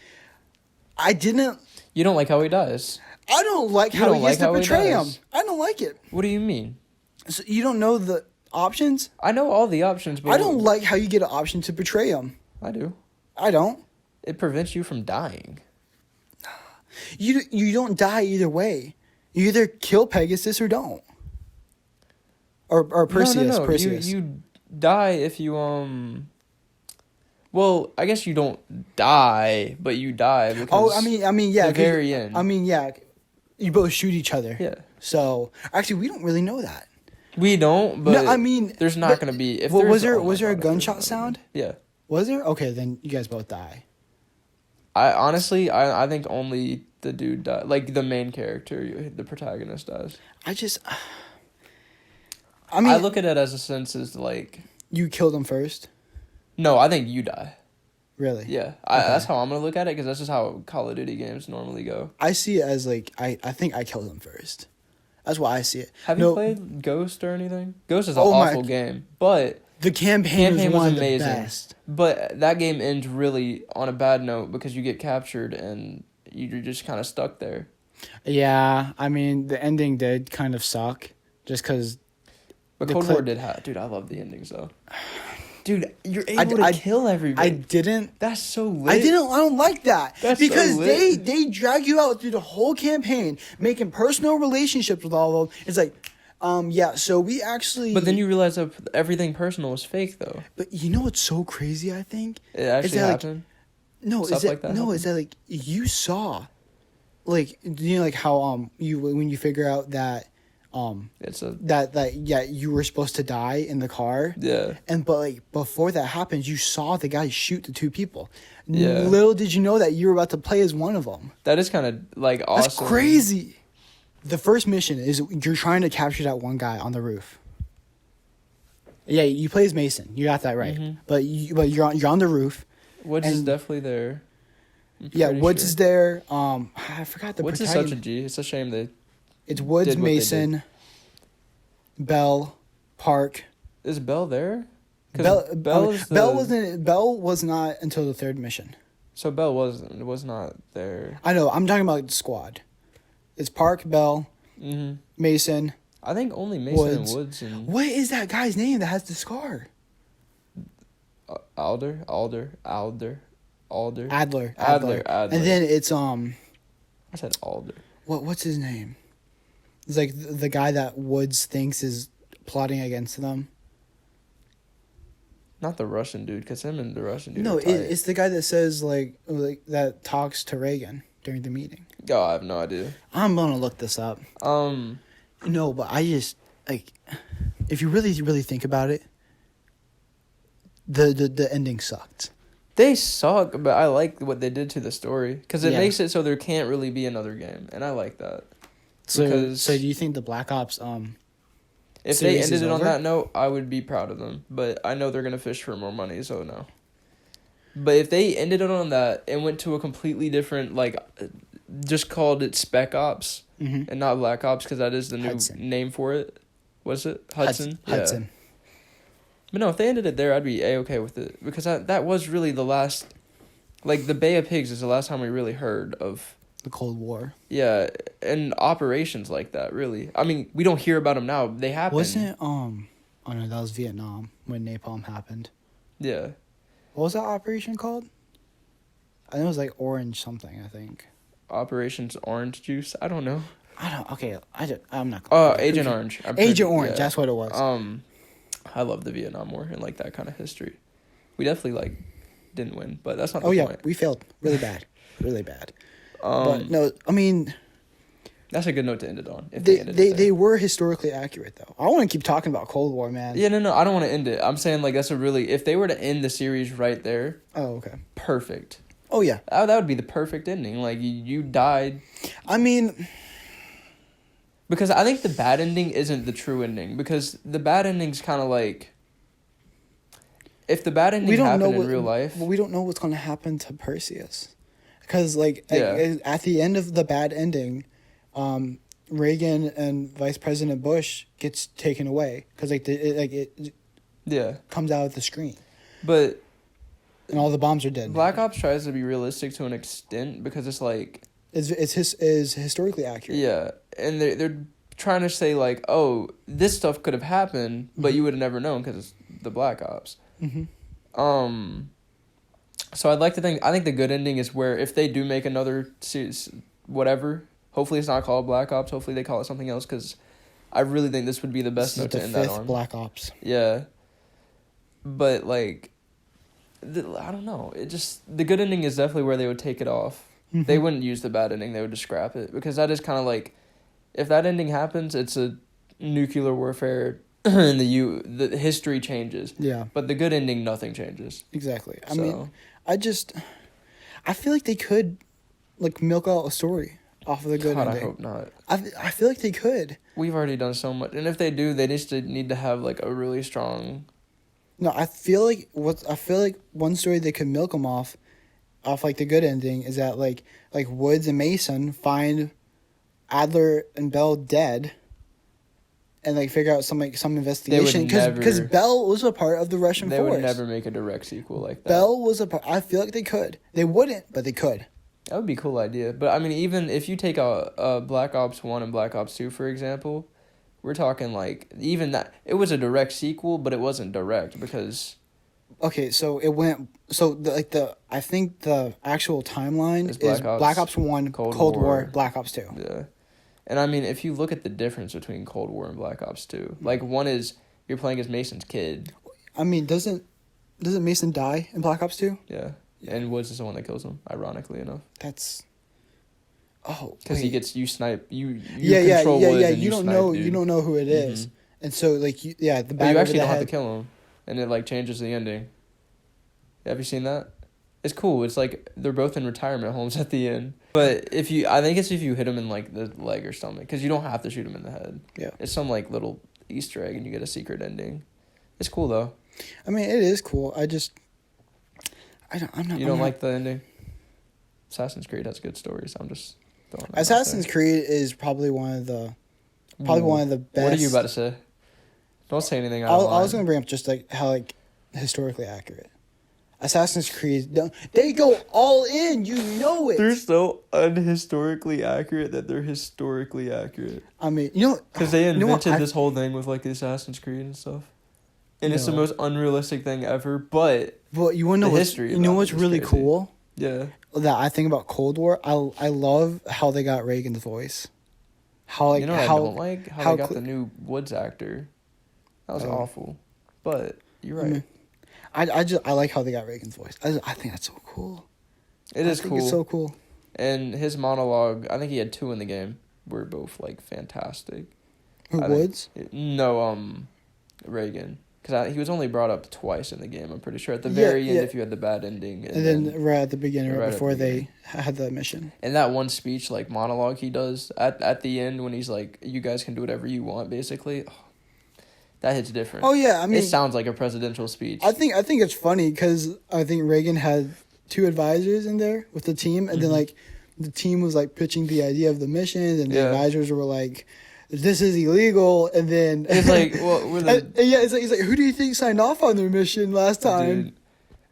I didn't. You don't like how he dies. I don't like how he gets to betray him. I don't like it. What do you mean? So you don't know the options? I know all the options, but I don't like how you get an option to betray him. I do. I don't. It prevents you from dying. You don't die either way. You either kill Pegasus or don't. Or Perseus. No. Perseus. You die if you Well, I guess you don't die, but you die because. I mean, yeah. The very end. I mean, yeah. You both shoot each other. Yeah. So actually, we don't really know that. We don't, but no, I mean, there's not going to be. If was there a gunshot sound? Yeah. Was there? Okay, then you guys both die. I honestly think only the dude died. Like the main character, the protagonist dies. I look at it as a sense as like you killed him first. No, I think you die. Really? Yeah, okay. That's how I'm gonna look at it because that's just how Call of Duty games normally go. I see it as like I think I killed him first. That's why I see it. Have you played Ghost or anything? Ghost is an awful game, but the campaign was amazing. The best. But that game ends really on a bad note because you get captured and you're just kind of stuck there. Yeah, I mean the ending did kind of suck, just because. But Cold War did have. Dude, I love the endings though. Dude, you're able to kill everybody. I didn't. That's so lit. I don't like that. That's because so lit. they drag you out through the whole campaign, making personal relationships with all of them. It's like, yeah. So we actually. But then you realize that everything personal was fake, though. But you know what's so crazy? I think it actually happened. Is that like you saw, like like how when you figure out that. You were supposed to die in the car. Yeah. But like before that happens, you saw the guy shoot the two people. Yeah. Little did you know that you were about to play as one of them. That is kind of like awesome. That's crazy. The first mission is you're trying to capture that one guy on the roof. Yeah, you play as Mason. You got that right. Mm-hmm. But you're on the roof. Woods is definitely there. Yeah, Woods is there. I forgot the. Woods is such a G. It's a shame they. It's Woods, Mason, Bell, Park. Is Bell there? Bell was not until the third mission. So Bell was not there. I know. I'm talking about the squad. It's Park, Bell, Mason. I think only Mason and Woods. What is that guy's name that has the scar? Adler. Adler. And then it's I said Alder. What's his name? It's like the guy that Woods thinks is plotting against them. Not the Russian dude, because him and the Russian dude. No, it's the guy that says like that talks to Reagan during the meeting. Oh, I have no idea. I'm gonna look this up. No, but I just like, if you really think about it, the ending sucked. They suck, but I like what they did to the story because it makes it so there can't really be another game, and I like that. So do you think the Black Ops if they ended it on that note, I would be proud of them. But I know they're gonna fish for more money, so no. But if they ended it on that and went to a completely different, like, just called it Spec Ops and not Black Ops because that is the new name for it. What's it? Hudson. Hudson. But no, if they ended it there, I'd be A-okay with it because that was really the last Like, the Bay of Pigs is the last time we really heard of... The Cold War. Yeah, and operations like that, really. I mean, we don't hear about them now. They happen. Wasn't, oh no, that was Vietnam when napalm happened. Yeah. What was that operation called? I think it was like Orange something, I think. Operations Orange Juice? I don't know. I'm not... Oh, Agent Orange. Agent Orange, that's what it was. I love the Vietnam War and, like, that kind of history. We definitely, like, didn't win, but that's not the point. We failed really bad. Really bad. But no, I mean... That's a good note to end it on. If they were historically accurate, though. I want to keep talking about Cold War, man. Yeah, no, I don't want to end it. I'm saying, like, that's a really... If they were to end the series right there... Oh, okay. Perfect. Oh, yeah. That would be the perfect ending. Like, you died... I mean... Because I think the bad ending isn't the true ending. Because the bad ending's kind of like... If the bad ending happened in real life... We don't know what's going to happen to Perseus. Because, like, at the end of the bad ending, Reagan and Vice President Bush gets taken away. Because, like, it comes out of the screen. But... And all the bombs are dead. Black Ops tries to be realistic to an extent because it's, like... Is historically accurate. Yeah, and they're trying to say, like, oh, this stuff could have happened, but you would have never known because it's the Black Ops. Mm-hmm. So I think the good ending is where if they do make another series, whatever, hopefully it's not called Black Ops, hopefully they call it something else, because I really think this would be the best note to end that on. Black Ops. Yeah. But, like, I don't know. The good ending is definitely where they would take it off. Mm-hmm. They wouldn't use the bad ending, they would just scrap it, because that is kind of like, if that ending happens, it's a nuclear warfare, and the history changes. Yeah. But the good ending, nothing changes. Exactly. I mean, I feel like they could, like, milk out a story off of the good ending. I hope not. I feel like they could. We've already done so much, and if they do, they just need to have, like, a really strong... No, I feel like one story they could milk them off like the good ending is that like Woods and Mason find Adler and Bell dead, and like figure out some investigation because Bell was a part of the Russian force. They would never make a direct sequel like that. Bell was a part. I feel like they could. They wouldn't, but they could. That would be a cool idea. But I mean, even if you take a Black Ops 1 and Black Ops 2, for example, we're talking like even that it was a direct sequel, but it wasn't direct because. Okay, so it went. So I think the actual timeline is Black Ops 1, Cold War, Black Ops 2. Yeah, and I mean, if you look at the difference between Cold War and Black Ops 2, like one is you're playing as Mason's kid. I mean, doesn't Mason die in Black Ops 2? Yeah, and Woods is the one that kills him. Ironically enough, that's. Oh, because you snipe you control Woods and you don't know dude. You don't know who it is, and so like the but you actually don't have to kill him, and it like changes the ending. Have you seen that? It's cool. It's like they're both in retirement homes at the end. But I think it's if you hit him in like the leg or stomach, because you don't have to shoot him in the head. Yeah, it's some like little Easter egg, and you get a secret ending. It's cool though. I mean, it is cool. I'm not. You don't like the ending? Assassin's Creed has good stories. I'm just. Assassin's Creed is probably one of the best. What are you about to say? Don't say anything. I was gonna bring up just like how like historically accurate. Assassin's Creed, they go all in. You know it. They're so unhistorically accurate that they're historically accurate. I mean, because they invented this whole thing with like the Assassin's Creed and stuff, and it's the most unrealistic thing ever. But you want to know history? You know what's really crazy. Cool? Yeah. That I think about Cold War. I love how they got Reagan's voice. How I don't like how they got the new Woods actor. That was awful, but you're right. I mean, I like how they got Reagan's voice. I think that's so cool. It is cool. It's so cool. And his monologue, I think he had 2 in the game, were both like fantastic. Woods? No, Reagan. Because he was only brought up twice in the game, I'm pretty sure. At the very end, if you had the bad ending. And then right at the beginning, right before they had the mission. And that one speech, like, monologue he does at the end when he's like, you guys can do whatever you want, basically. Oh, that hits different. Oh, yeah, I mean... It sounds like a presidential speech. I think it's funny because I think Reagan had 2 advisors in there with the team. And then, like, the team was, like, pitching the idea of the mission. And the advisors were like... This is illegal, and then it's like, well, it's like, who do you think signed off on their mission last time? Dude,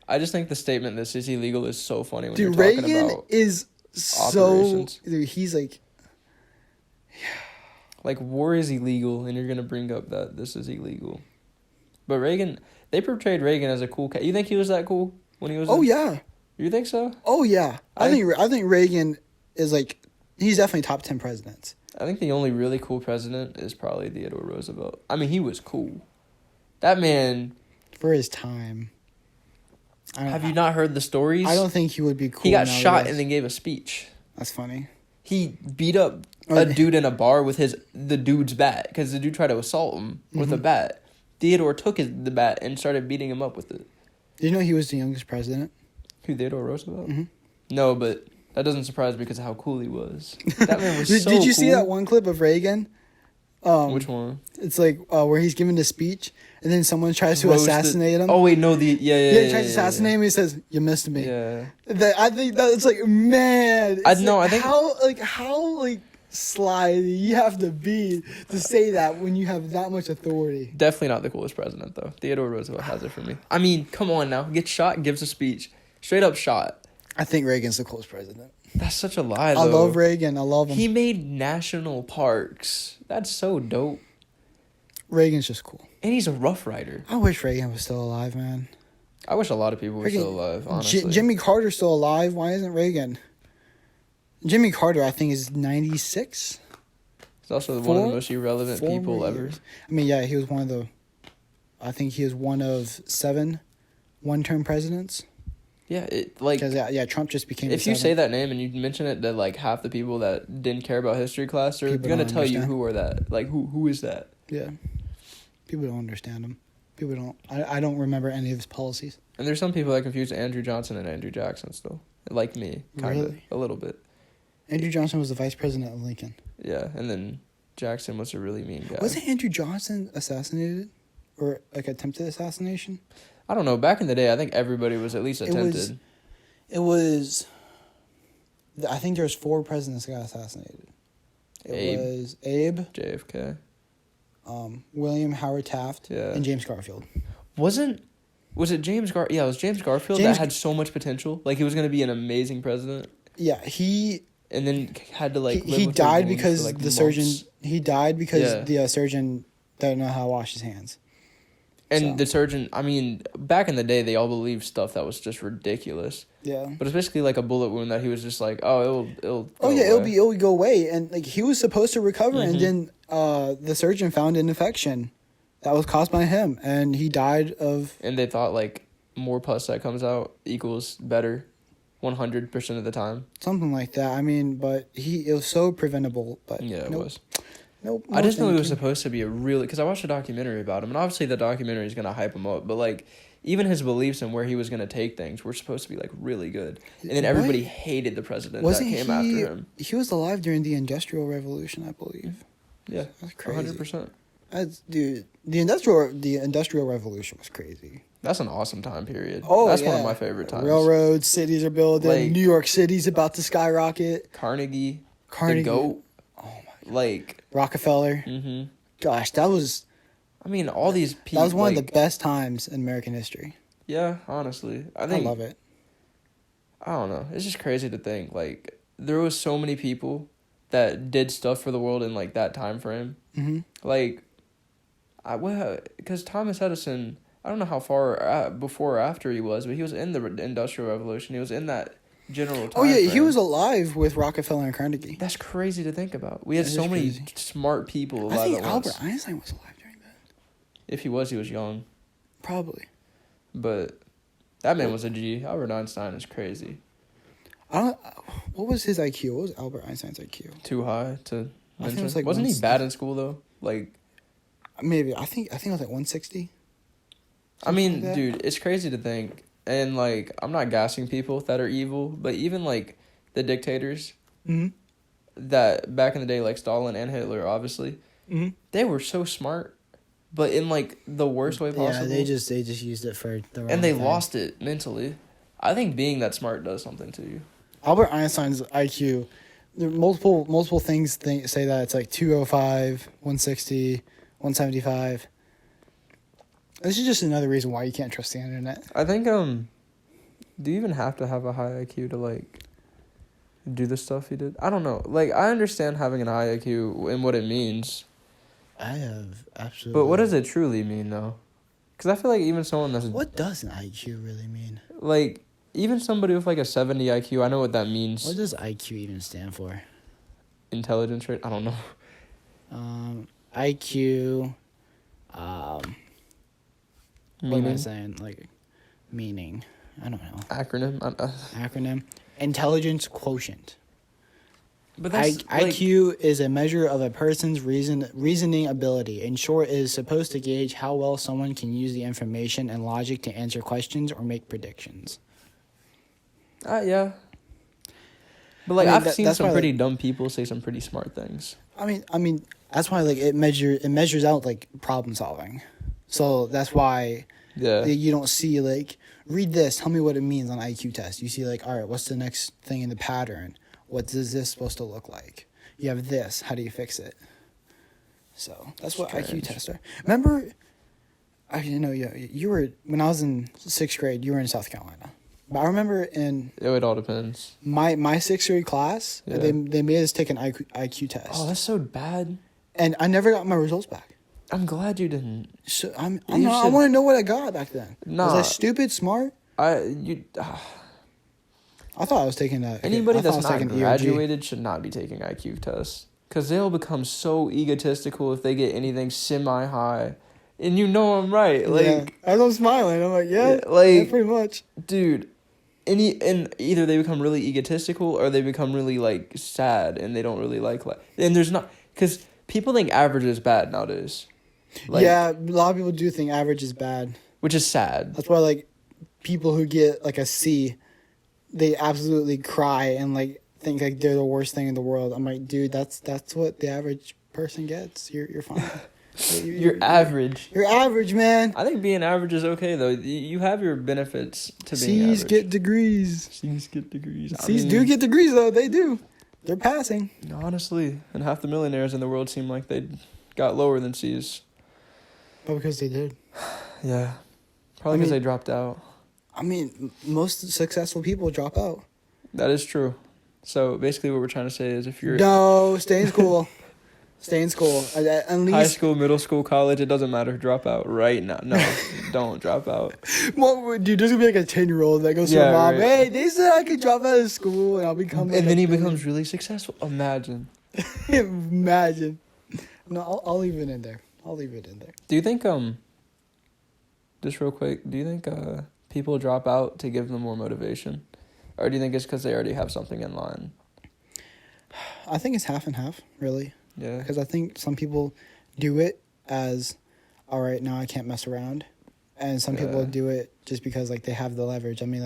I just think the statement "this is illegal" is so funny when dude, you're talking Reagan about is operations. so. Dude, he's like. Like, war is illegal, and you're gonna bring up that this is illegal. But Reagan, they portrayed Reagan as a cool cat. You think he was that cool when he was? Yeah. You think so? Oh yeah. I think Reagan is like, he's definitely top 10 presidents. I think the only really cool president is probably Theodore Roosevelt. I mean, he was cool. That man. For his time. Have you not heard the stories? I don't think he would be cool. He got shot and then gave a speech. That's funny. He beat up a dude in a bar with the dude's bat because the dude tried to assault him with a bat. Theodore took the bat and started beating him up with it. Did you know he was the youngest president? Who, Theodore Roosevelt? Mm-hmm. No, but that doesn't surprise me because of how cool he was. That man was so Did you cool. see that one clip of Reagan? Which one? It's like where he's giving the speech and then someone tries to assassinate him. Oh wait, no, he tries to assassinate him. He says, "You missed me." Yeah. I think that's like, man. I think how sly you have to be to say that when you have that much authority. Definitely not the coolest president though. Theodore Roosevelt has it for me. I mean, come on now, gets shot, gives a speech, straight up shot. I think Reagan's the coolest president. That's such a lie, though. I love Reagan. I love him. He made national parks. That's so dope. Reagan's just cool. And he's a Rough Rider. I wish Reagan was still alive, man. I wish a lot of people were still alive, honestly. Jimmy Carter's still alive. Why isn't Reagan? Jimmy Carter, I think, is 96. He's also one of the most irrelevant people ever. I mean, yeah, he was one of the... I think he was one of 7 one-term presidents. Yeah, Trump just became. If you say that name and you mention it, that like half the people that didn't care about history class are gonna tell you who are that. Like who is that? Yeah, people don't understand him. People don't. I don't remember any of his policies. And there's some people that confuse Andrew Johnson and Andrew Jackson still, like me, kind of a little bit. Andrew Johnson was the vice president of Lincoln. Yeah, and then Jackson was a really mean guy. Wasn't Andrew Johnson assassinated, or like attempted assassination? I don't know. Back in the day, I think everybody was at least attempted. It was. I think there's 4 presidents that got assassinated. It was Abe, JFK, William Howard Taft, and James Garfield. Was it James Gar? Yeah, it was James Garfield that had so much potential. Like he was gonna be an amazing president. Yeah, and then had to like. He died because the surgeon. He died because the surgeon didn't know how to wash his hands. And the surgeon, I mean, back in the day, they all believed stuff that was just ridiculous. Yeah. But it's basically like a bullet wound that he was just like, oh, it'll. It'll go away, and like he was supposed to recover, and then the surgeon found an infection that was caused by him, and he died of. And they thought like more pus that comes out equals better, 100% of the time. Something like that. I mean, but it was so preventable. But yeah, it was. Nope. I just know it was supposed to be because I watched a documentary about him, and obviously the documentary is gonna hype him up, but like even his beliefs and where he was gonna take things were supposed to be like really good, and then everybody hated the president that came after him. He was alive during the Industrial Revolution, I believe. Yeah, that's crazy. 100%. Dude, the Industrial Revolution was crazy. That's an awesome time period. Oh, that's one of my favorite times. Railroads, cities are building. Like, New York City's about to skyrocket. Carnegie, the GOAT. Oh my God. Like Rockefeller. Mm-hmm. Gosh, that was. I mean, all these people. That was one of the best times in American history. Yeah, honestly, I love it. I don't know. It's just crazy to think like there was so many people that did stuff for the world in like that time frame. Mm-hmm. Like, because Thomas Edison. I don't know how far before or after he was, but he was in the Industrial Revolution. He was in that general time frame. He was alive with Rockefeller and Carnegie. That's crazy to think about. We had so many smart people alive. I think Albert Einstein was alive during that. If he was young. Probably. But that man was a G. Albert Einstein is crazy. What was his IQ? What was Albert Einstein's IQ? Too high to mention. Wasn't he bad in school though? Like, maybe. I think it was like 160. I mean, dude, it's crazy to think, and like, I'm not gassing people that are evil, but even like the dictators that back in the day, like Stalin and Hitler, obviously, they were so smart, but in like the worst way possible. Yeah, they just used it for the wrong and they lost it mentally. I think being that smart does something to you. Albert Einstein's IQ, there are multiple things say that it's like 205, 160, 175. This is just another reason why you can't trust the internet. I think Do you even have to have a high IQ to like do the stuff he did? I don't know. Like, I understand having an high IQ and what it means. I have absolutely. But what does it truly mean, though? Because I feel like even someone that's... What does an IQ really mean? Like, even somebody with like a 70 IQ, I know what that means. What does IQ even stand for? Intelligence rate? I don't know. IQ. Meaning? What am I saying? Like, meaning. I don't know. Acronym? Acronym. Intelligence quotient. But that's, IQ is a measure of a person's reasoning ability. In short, it is supposed to gauge how well someone can use the information and logic to answer questions or make predictions. Yeah. But like, I've seen some pretty dumb people say some pretty smart things. I mean, that's why like it measures out like problem solving. So that's why you don't see like, read this, tell me what it means on IQ test. You see like, all right, what's the next thing in the pattern? What is this supposed to look like? You have this, how do you fix it? So that's what IQ tests are. Remember, you were, when I was in 6th grade, you were in South Carolina. But I remember it all depends. My 6th grade class, they made us take an IQ test. Oh, that's so bad. And I never got my results back. I'm glad you didn't. So I want to know what I got back then. Was I stupid, smart? I thought I was taking that. Anybody that's not graduated should not be taking IQ tests. Because they'll become so egotistical if they get anything semi-high. And you know I'm right. Like, as I'm smiling, I'm like, yeah, pretty much. Dude, and either they become really egotistical or they become really, like, sad and they don't really like... And there's not... Because people think average is bad nowadays. Like, yeah, a lot of people do think average is bad. Which is sad. That's why, like, people who get, like, a C... They absolutely cry and like think like they're the worst thing in the world. I'm like, dude, that's what the average person gets. You're fine. You're average. You're average, man. I think being average is okay though. You have your benefits to being average. C's get degrees. C's get degrees. C's do get degrees though. They do. They're passing. Honestly, and half the millionaires in the world seem like they got lower than C's. Oh, because they did. Yeah, probably because they dropped out. I mean, most successful people drop out. That is true. So basically what we're trying to say is if you're... No, stay in school. Stay in school. At least... High school, middle school, college, it doesn't matter. Drop out right now. No, don't drop out. Well, dude, there's going to be like a 10-year-old that goes to her mom, hey, they said I could drop out of school and I'll become... And then he becomes really successful. Imagine. Imagine. No, I'll leave it in there. Do you think, just real quick, do you think, people drop out to give them more motivation? Or do you think it's because they already have something in line? I think it's half and half, really. Yeah. Because I think some people do it as, all right, now I can't mess around. And some people do it just because, like, they have the leverage. I mean,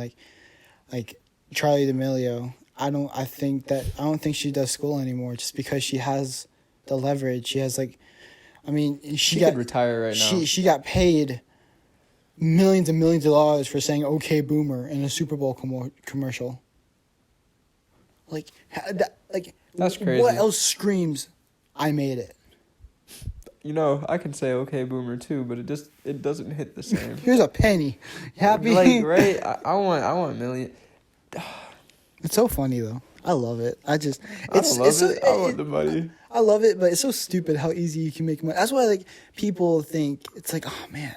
like Charli D'Amelio, I don't think she does school anymore just because she has the leverage. She has, like, I mean, she could retire right now. She got paid millions and millions of dollars for saying "Okay, Boomer" in a Super Bowl commercial. That's crazy. What else screams, "I made it"? You know, I can say "Okay, Boomer" too, but it doesn't hit the same. Here's a penny. Happy? Like, right? I want a million. It's so funny though. I love it. I want the money. I love it, but it's so stupid how easy you can make money. That's why like people think it's like, oh man.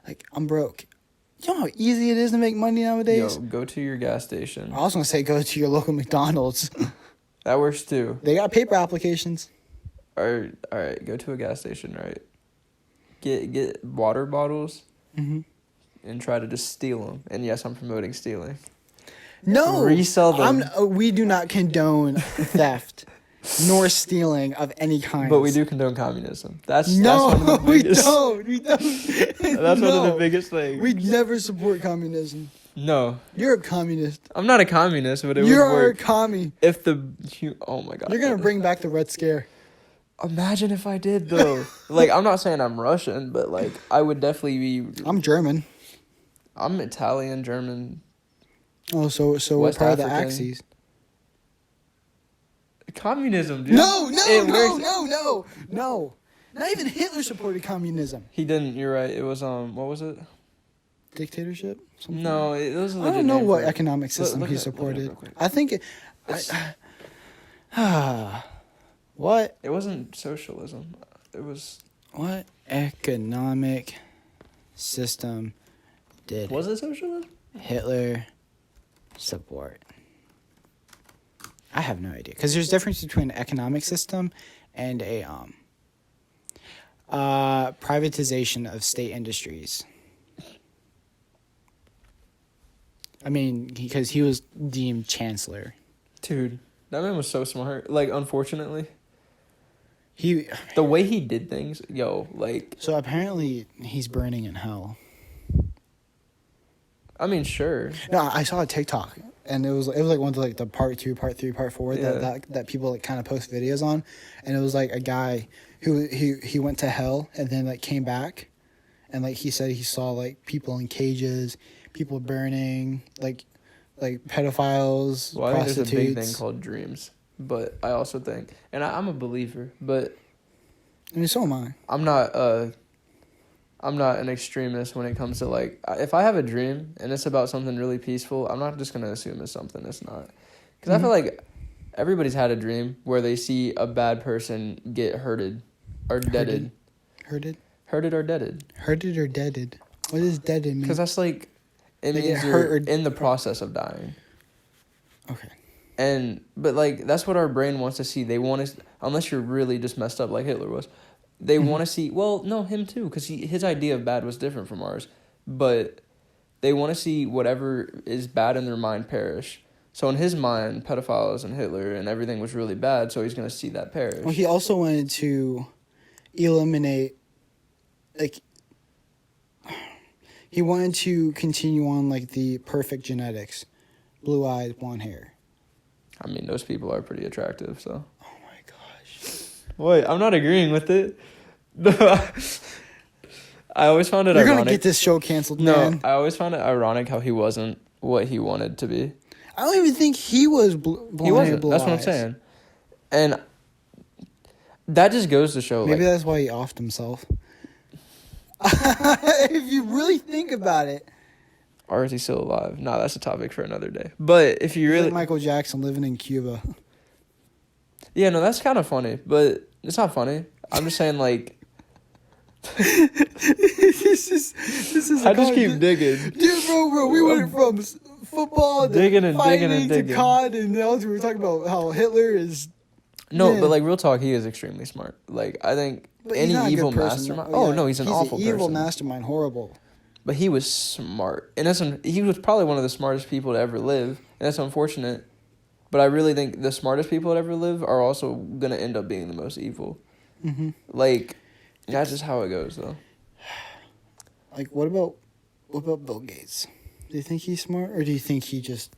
Like, I'm broke. You know how easy it is to make money nowadays? Yo, go to your gas station. I was going to say go to your local McDonald's. That works too. They got paper applications. All right, go to a gas station, right? Get water bottles and try to just steal them. And yes, I'm promoting stealing. No! Resell them. We do not condone theft. Nor stealing of any kind. But we do condone communism. That's one of the biggest, we don't. That's one of the biggest things. We never support communism. No. You're a communist. I'm not a communist, but it would work. You're a commie. Oh my God. You're going to bring back the Red Scare. Imagine if I did, though. Like, I'm not saying I'm Russian, but, like, I would definitely be... I'm German. I'm Italian, German. Oh, so we're part of the Axis. Communism, dude. No. Not even Hitler supported communism. He didn't. You're right. It was what was it? dictatorship? Something? No, it was. I don't know what economic system he supported. I think. What? It wasn't socialism. It was. What economic system was it socialism? Hitler support? I have no idea, because there's a difference between an economic system and a privatization of state industries. I mean, because he was deemed chancellor. Dude, that man was so smart. Like, unfortunately, the way he did things, like. So apparently, he's burning in hell. I mean, sure. No, I saw a TikTok, and it was like one of the part 2, part 3, part 4 that people like kind of post videos on, and it was like a guy who he went to hell and then like came back, and like he said he saw like people in cages, people burning, like pedophiles, well, prostitutes. I think there's a big thing called dreams, but I also think, and I'm a believer, but I mean, so am I. I'm not an extremist when it comes to, like, if I have a dream and it's about something really peaceful, I'm not just going to assume it's something it's not. Because I feel like everybody's had a dream where they see a bad person get hurted or deaded. Hurted? Hurted or deaded. Hurted or deaded? What does deaded mean? Because that's like, it means you're in the process of dying. Okay. But like, that's what our brain wants to see. They want to, unless you're really just messed up like Hitler was. They want to see, well, no, him too, because his idea of bad was different from ours. But they want to see whatever is bad in their mind perish. So in his mind, pedophiles and Hitler and everything was really bad, so he's going to see that perish. Well, he also wanted to eliminate, like, he wanted to continue on, like, the perfect genetics. Blue eyes, blonde hair. I mean, those people are pretty attractive, so. Oh, my gosh. Wait, I'm not agreeing with it. I always found it You're ironic. You're going to get this show canceled, man. No, I always found it ironic how he wasn't what he wanted to be. I don't even think he was blonde He wasn't. hair, blue That's eyes. what I'm saying. And that just goes to show, maybe that's why he offed himself. If you really think about it. Or is he still alive? No, that's a topic for another day. But if you really... like Michael Jackson living in Cuba. Yeah, no, that's kind of funny. But it's not funny. I'm just saying, like... this is I just keep digging. Dude, bro, we went from football to digging and fighting digging and digging. to COD, and now we were talking about how Hitler is... No, but like, real talk, he is extremely smart. Like, I think any evil mastermind... Oh, no, he's an awful person. He's an evil mastermind, horrible. But he was smart. And he was probably one of the smartest people to ever live. And that's unfortunate. But I really think the smartest people to ever live are also going to end up being the most evil. Mm-hmm. Like, that's just how it goes, though. Like, what about Bill Gates? Do you think he's smart, or do you think he just...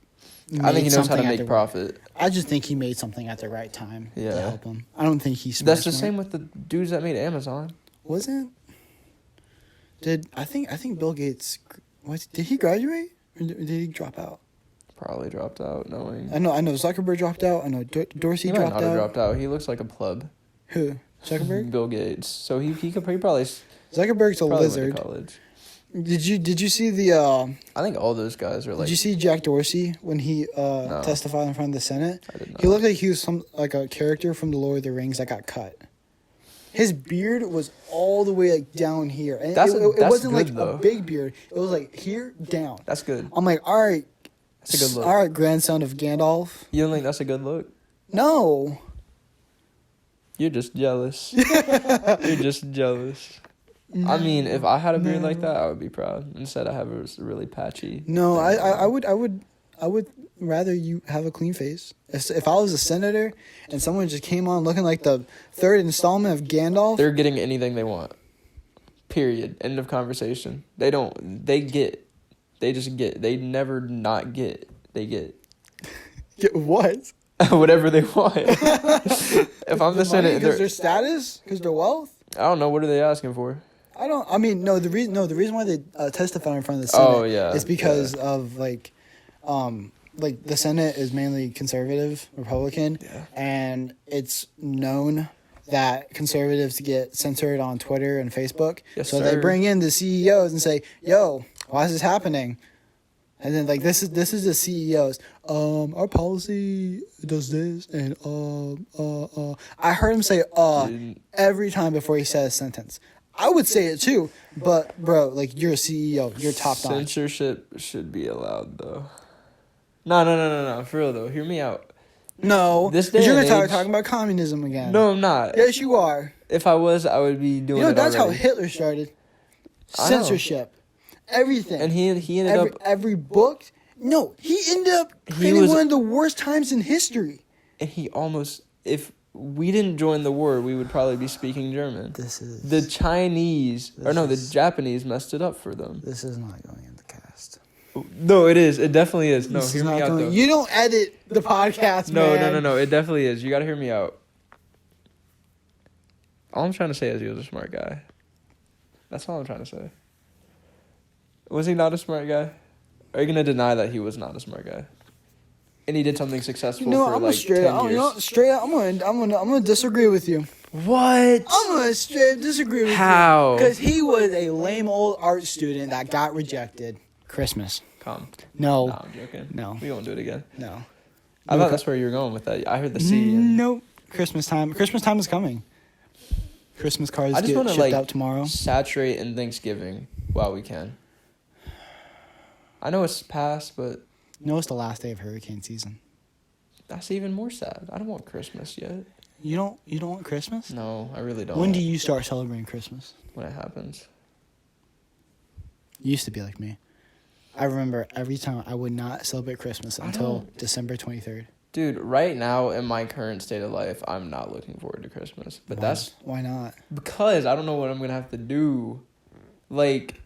I think he knows how to make profit. I just think he made something at the right time to help him. I don't think he's smart. That's the same with the dudes that made Amazon. Wasn't? I think Bill Gates... Did he graduate? Or did he drop out? Probably dropped out, knowing... I know Zuckerberg dropped out. I know Dorsey dropped out. He might not have dropped out. He looks like a pleb. Who? Zuckerberg? Bill Gates. So he probably... Zuckerberg's a lizard. Went to college. Did you see the... I think all those guys are like... Did you see Jack Dorsey when he testified in front of the Senate? I did not. He looked like he was like a character from The Lord of the Rings that got cut. His beard was all the way like down here. And it wasn't good, like though. a big beard. It was like here down. That's good. I'm like, all right. That's a good look. All right, grandson of Gandalf. You don't think that's a good look? No. You're just jealous. You're just jealous. No, I mean, if I had a beard like that, I would be proud. Instead, I have a really patchy. No, I would rather you have a clean face. If I was a senator and someone just came on looking like the third installment of Gandalf, they're getting anything they want. Period. End of conversation. They don't. They get. They just get. They never not get. They get. Get what? Whatever they want. If I'm the Senate, because their status, because their wealth. I don't know. What are they asking for? I mean, the reason why they testified in front of the Senate is because of like the Senate is mainly conservative, Republican, and it's known that conservatives get censored on Twitter and Facebook. Yes, so sir. they bring in the CEOs and say, "Yo, Why is this happening? And then like this is the CEOs. Our policy does this, and I heard him say every time before he said a sentence. I would say it too, but bro, like you're a CEO, you're top notch. Censorship should be allowed though. No. For real though, hear me out. No, this day you're gonna start talking about communism again. No, I'm not. Yes, you are. If I was, I would be doing. That's already. how Hitler started. Censorship, everything, and he ended up every book. No, he ended up creating one of the worst times in history. And he almost, if we didn't join the war, we would probably be speaking German. The Japanese messed it up for them. This is not going in the cast. No, it is. It definitely is. No, hear me out though. You don't edit the podcast, man. No. It definitely is. You got to hear me out. All I'm trying to say is he was a smart guy. That's all I'm trying to say. Was he not a smart guy? Are you gonna deny that he was not a smart guy? And he did something successful for like 10 years. Straight up, I'm gonna disagree with you. What? I'm gonna straight disagree with you. How? Because he was a lame old art student that got rejected. Christmas. Come. No. I'm joking. No. We won't do it again. No. I thought that's where you were going with that. I heard the C. Nope. Christmas time. Christmas time is coming. Christmas cards get shipped out tomorrow. Saturate in Thanksgiving while we can. I know it's past, but... No, it's the last day of hurricane season. That's even more sad. I don't want Christmas yet. You don't want Christmas? No, I really don't. When do you start celebrating Christmas? When it happens. You used to be like me. I remember every time I would not celebrate Christmas until December 23rd. Dude, right now in my current state of life, I'm not looking forward to Christmas. But why not? Because I don't know what I'm gonna have to do. Like,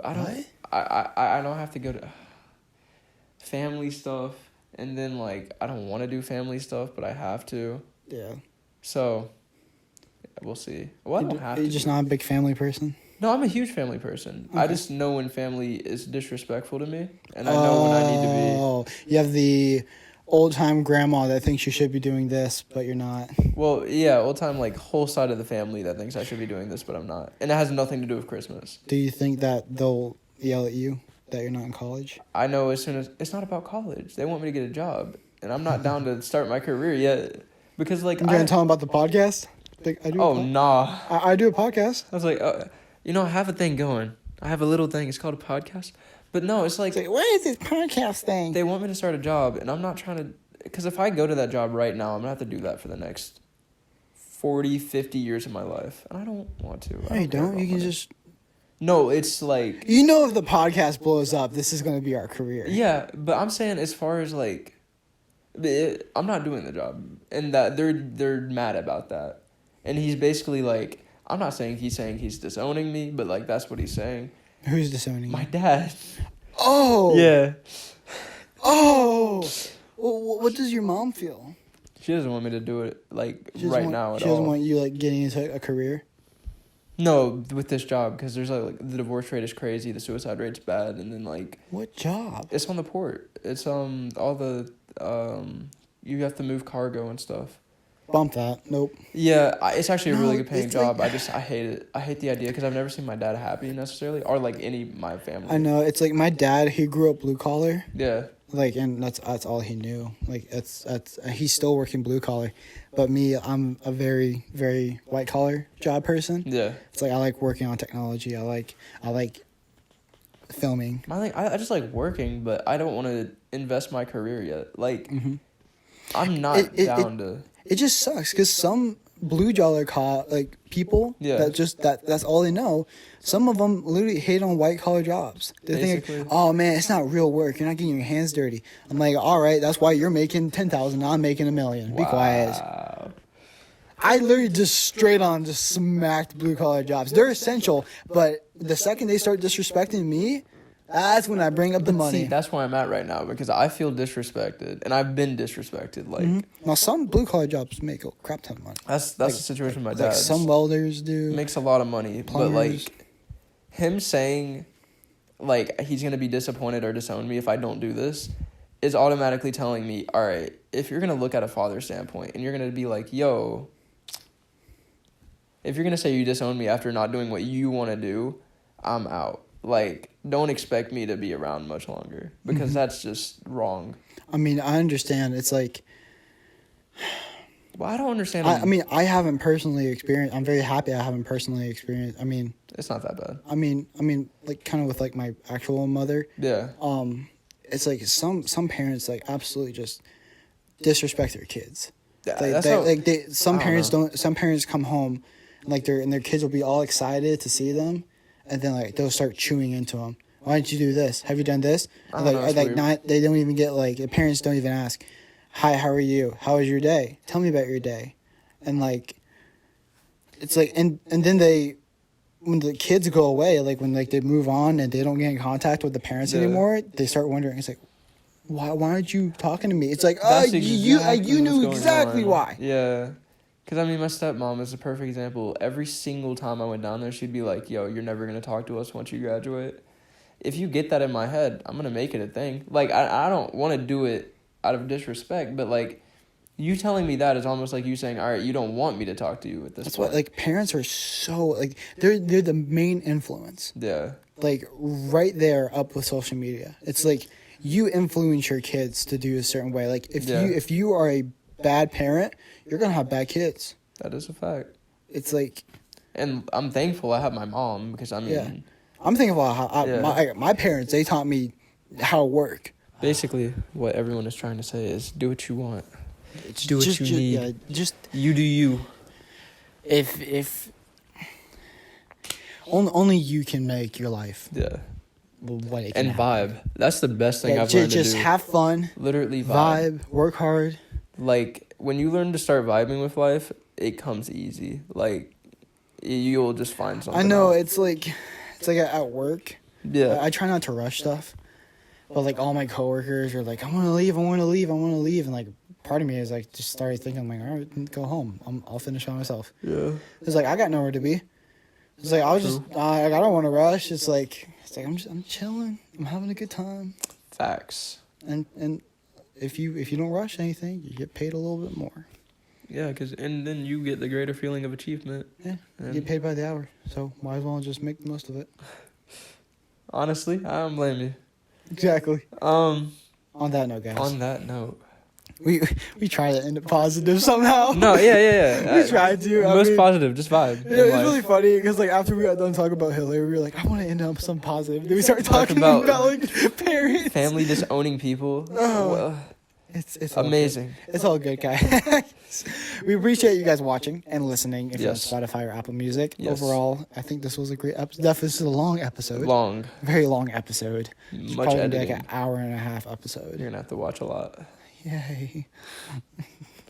I don't. What? I don't have to go to family stuff, and then like I don't want to do family stuff, but I have to. Yeah. So, we'll see. Well, I don't have to. You're just not a big family person? No, I'm a huge family person. Okay. I just know when family is disrespectful to me, and I know when I need to be. Oh, you have the old-time grandma that thinks you should be doing this, but you're not. Well, yeah, old-time, like, whole side of the family that thinks I should be doing this, but I'm not. And it has nothing to do with Christmas. Do you think that they'll yell at you that you're not in college? I know as soon as... It's not about college. They want me to get a job, and I'm not down to start my career yet. Because, like, I'm going to tell them about the podcast? Like, nah. I do a podcast. I was like, I have a thing going. I have a little thing. It's called a podcast. But no, it's like... what is this podcast thing? They want me to start a job, and I'm not trying to... Because if I go to that job right now, I'm going to have to do that for the next 40, 50 years of my life. And I don't want to. No, you don't. You can just... No, it's like... You know if the podcast blows up, this is going to be our career. Yeah, but I'm saying as far as, like... I'm not doing the job. And that they're mad about that. And he's basically like... I'm not saying he's disowning me, but, like, that's what he's saying. Who's disowning you? My dad. Oh! Yeah. Oh! Well, what does your mom feel? She doesn't want me to do it, like, right now at all. She doesn't want you, like, getting into a career? No, with this job, because there's, like, the divorce rate is crazy, the suicide rate's bad, and then, like... What job? It's on the port. It's, all the, you have to move cargo and stuff. Bump that. Nope. Yeah, it's actually a really good paying job. Like, I hate it. I hate the idea because I've never seen my dad happy necessarily, or like my family. I know. It's like my dad. He grew up blue collar. Yeah. Like, and that's all he knew. Like, that's he's still working blue collar, but me, I'm a very, very white collar job person. Yeah. It's like I like working on technology. I like filming. I just like working, but I don't want to invest my career yet. Like, I'm not down to. It just sucks because some blue collar people that's all they know. Some of them literally hate on white collar jobs. They think, oh man, it's not real work. You're not getting your hands dirty. I'm like, all right, that's why you're making 10,000. I'm making $1 million. Be quiet. I literally just straight on smacked blue collar jobs. They're essential, but the second they start disrespecting me, that's when I bring up the money. See, that's where I'm at right now because I feel disrespected, and I've been disrespected. Like, now some blue collar jobs make a crap ton of money. That's the situation with my dad. Like some welders do. Makes a lot of money, plumbers. But like him saying, like he's gonna be disappointed or disown me if I don't do this, is automatically telling me, all right, if you're gonna look at a father standpoint and you're gonna be like, yo, if you're gonna say you disown me after not doing what you want to do, I'm out. Like. don't expect me to be around much longer because that's just wrong. I mean, I understand. It's like, well, I don't understand. I mean, I haven't personally experienced. I'm very happy I haven't personally experienced. I mean, it's not that bad. I mean, like kind of with like my actual mother. Yeah. It's like some parents like absolutely just disrespect their kids. Yeah, Some parents come home, and like their kids will be all excited to see them, and then like they'll start chewing into them. Why didn't you do this? Have you done this? And, they don't even get like the parents don't even ask, hi, how are you? How was your day? Tell me about your day. And like, it's like, and then when the kids go away, like when like they move on and they don't get in contact with the parents anymore, they start wondering, it's like, why aren't you talking to me? It's like, you knew exactly why. Yeah. Because, I mean, my stepmom is a perfect example. Every single time I went down there, she'd be like, yo, you're never going to talk to us once you graduate. If you get that in my head, I'm going to make it a thing. Like, I don't want to do it out of disrespect, but, like, you telling me that is almost like you saying, all right, you don't want me to talk to you at this point. That's what, like, parents are so, like, they're the main influence. Yeah. Like, right there up with social media. It's like, you influence your kids to do a certain way. Like, if you are a bad parent, you're going to have bad kids. That is a fact. It's like... And I'm thankful I have my mom because, I mean... Yeah. I'm thankful how my parents, they taught me how to work. Basically, what everyone is trying to say is do what you want. Do what you need. Yeah, you do you. If only you can make your life. Yeah. What it and happen. Vibe. That's the best thing I've learned to do. Just have fun. Literally vibe. Work hard. Like, when you learn to start vibing with life, it comes easy. Like, you'll just find something. I know, out. it's like at work. Yeah. I try not to rush stuff. But, like, all my coworkers are like, I want to leave. And, like, part of me is, like, just started thinking, like, all right, go home. I'll finish by myself. Yeah. It's like, I got nowhere to be. It's like, I don't want to rush. It's like I'm chilling. I'm having a good time. Facts. And if you don't rush anything, you get paid a little bit more. Yeah, and then you get the greater feeling of achievement. Yeah, you get paid by the hour. So might as well just make the most of it. Honestly, I don't blame you. Exactly. On that note, guys. On that note. We try to end it positive somehow. No, yeah. We tried to. Most positive, just vibe. Yeah, it's really funny because like after we got done talking about Hitler, we were like, I want to end up some positive. Then we started talking about like parents, family disowning people. Oh, it's amazing. It's all good, guys. We appreciate you guys watching and listening. If you're on Spotify or Apple Music, overall, I think this was a great episode. Definitely, this is a long episode. Very long episode. It's much probably editing. Like an hour and a half episode. You're gonna have to watch a lot. Yay.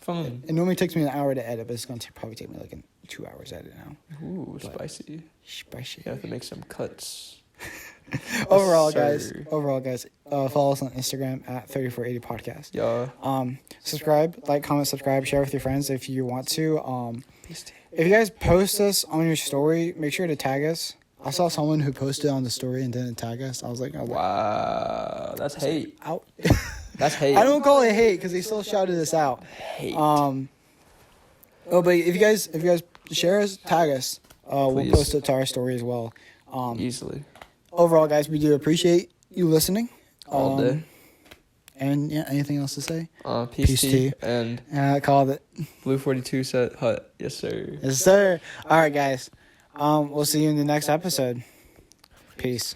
Fun. It normally takes me an hour to edit, but it's going to probably take me like 2 hours to edit now. Ooh, spicy. You have to make some cuts. Overall, guys, follow us on Instagram at 3480 podcast. Yeah. Subscribe, like, comment, subscribe, share with your friends if you want to. If you guys post us on your story, make sure to tag us. I saw someone who posted on the story and didn't tag us. I was like, wow, that's hate. Out. That's hate. I don't call it hate because they still shouted us out. Hate. But if you guys share us, tag us. We'll post it to our story as well. Easily. Overall, guys, we do appreciate you listening. All day. And yeah, anything else to say? Peace tea. And I called it. Blue 42 set hut. Yes, sir. Yes, sir. All right, guys. We'll see you in the next episode. Peace.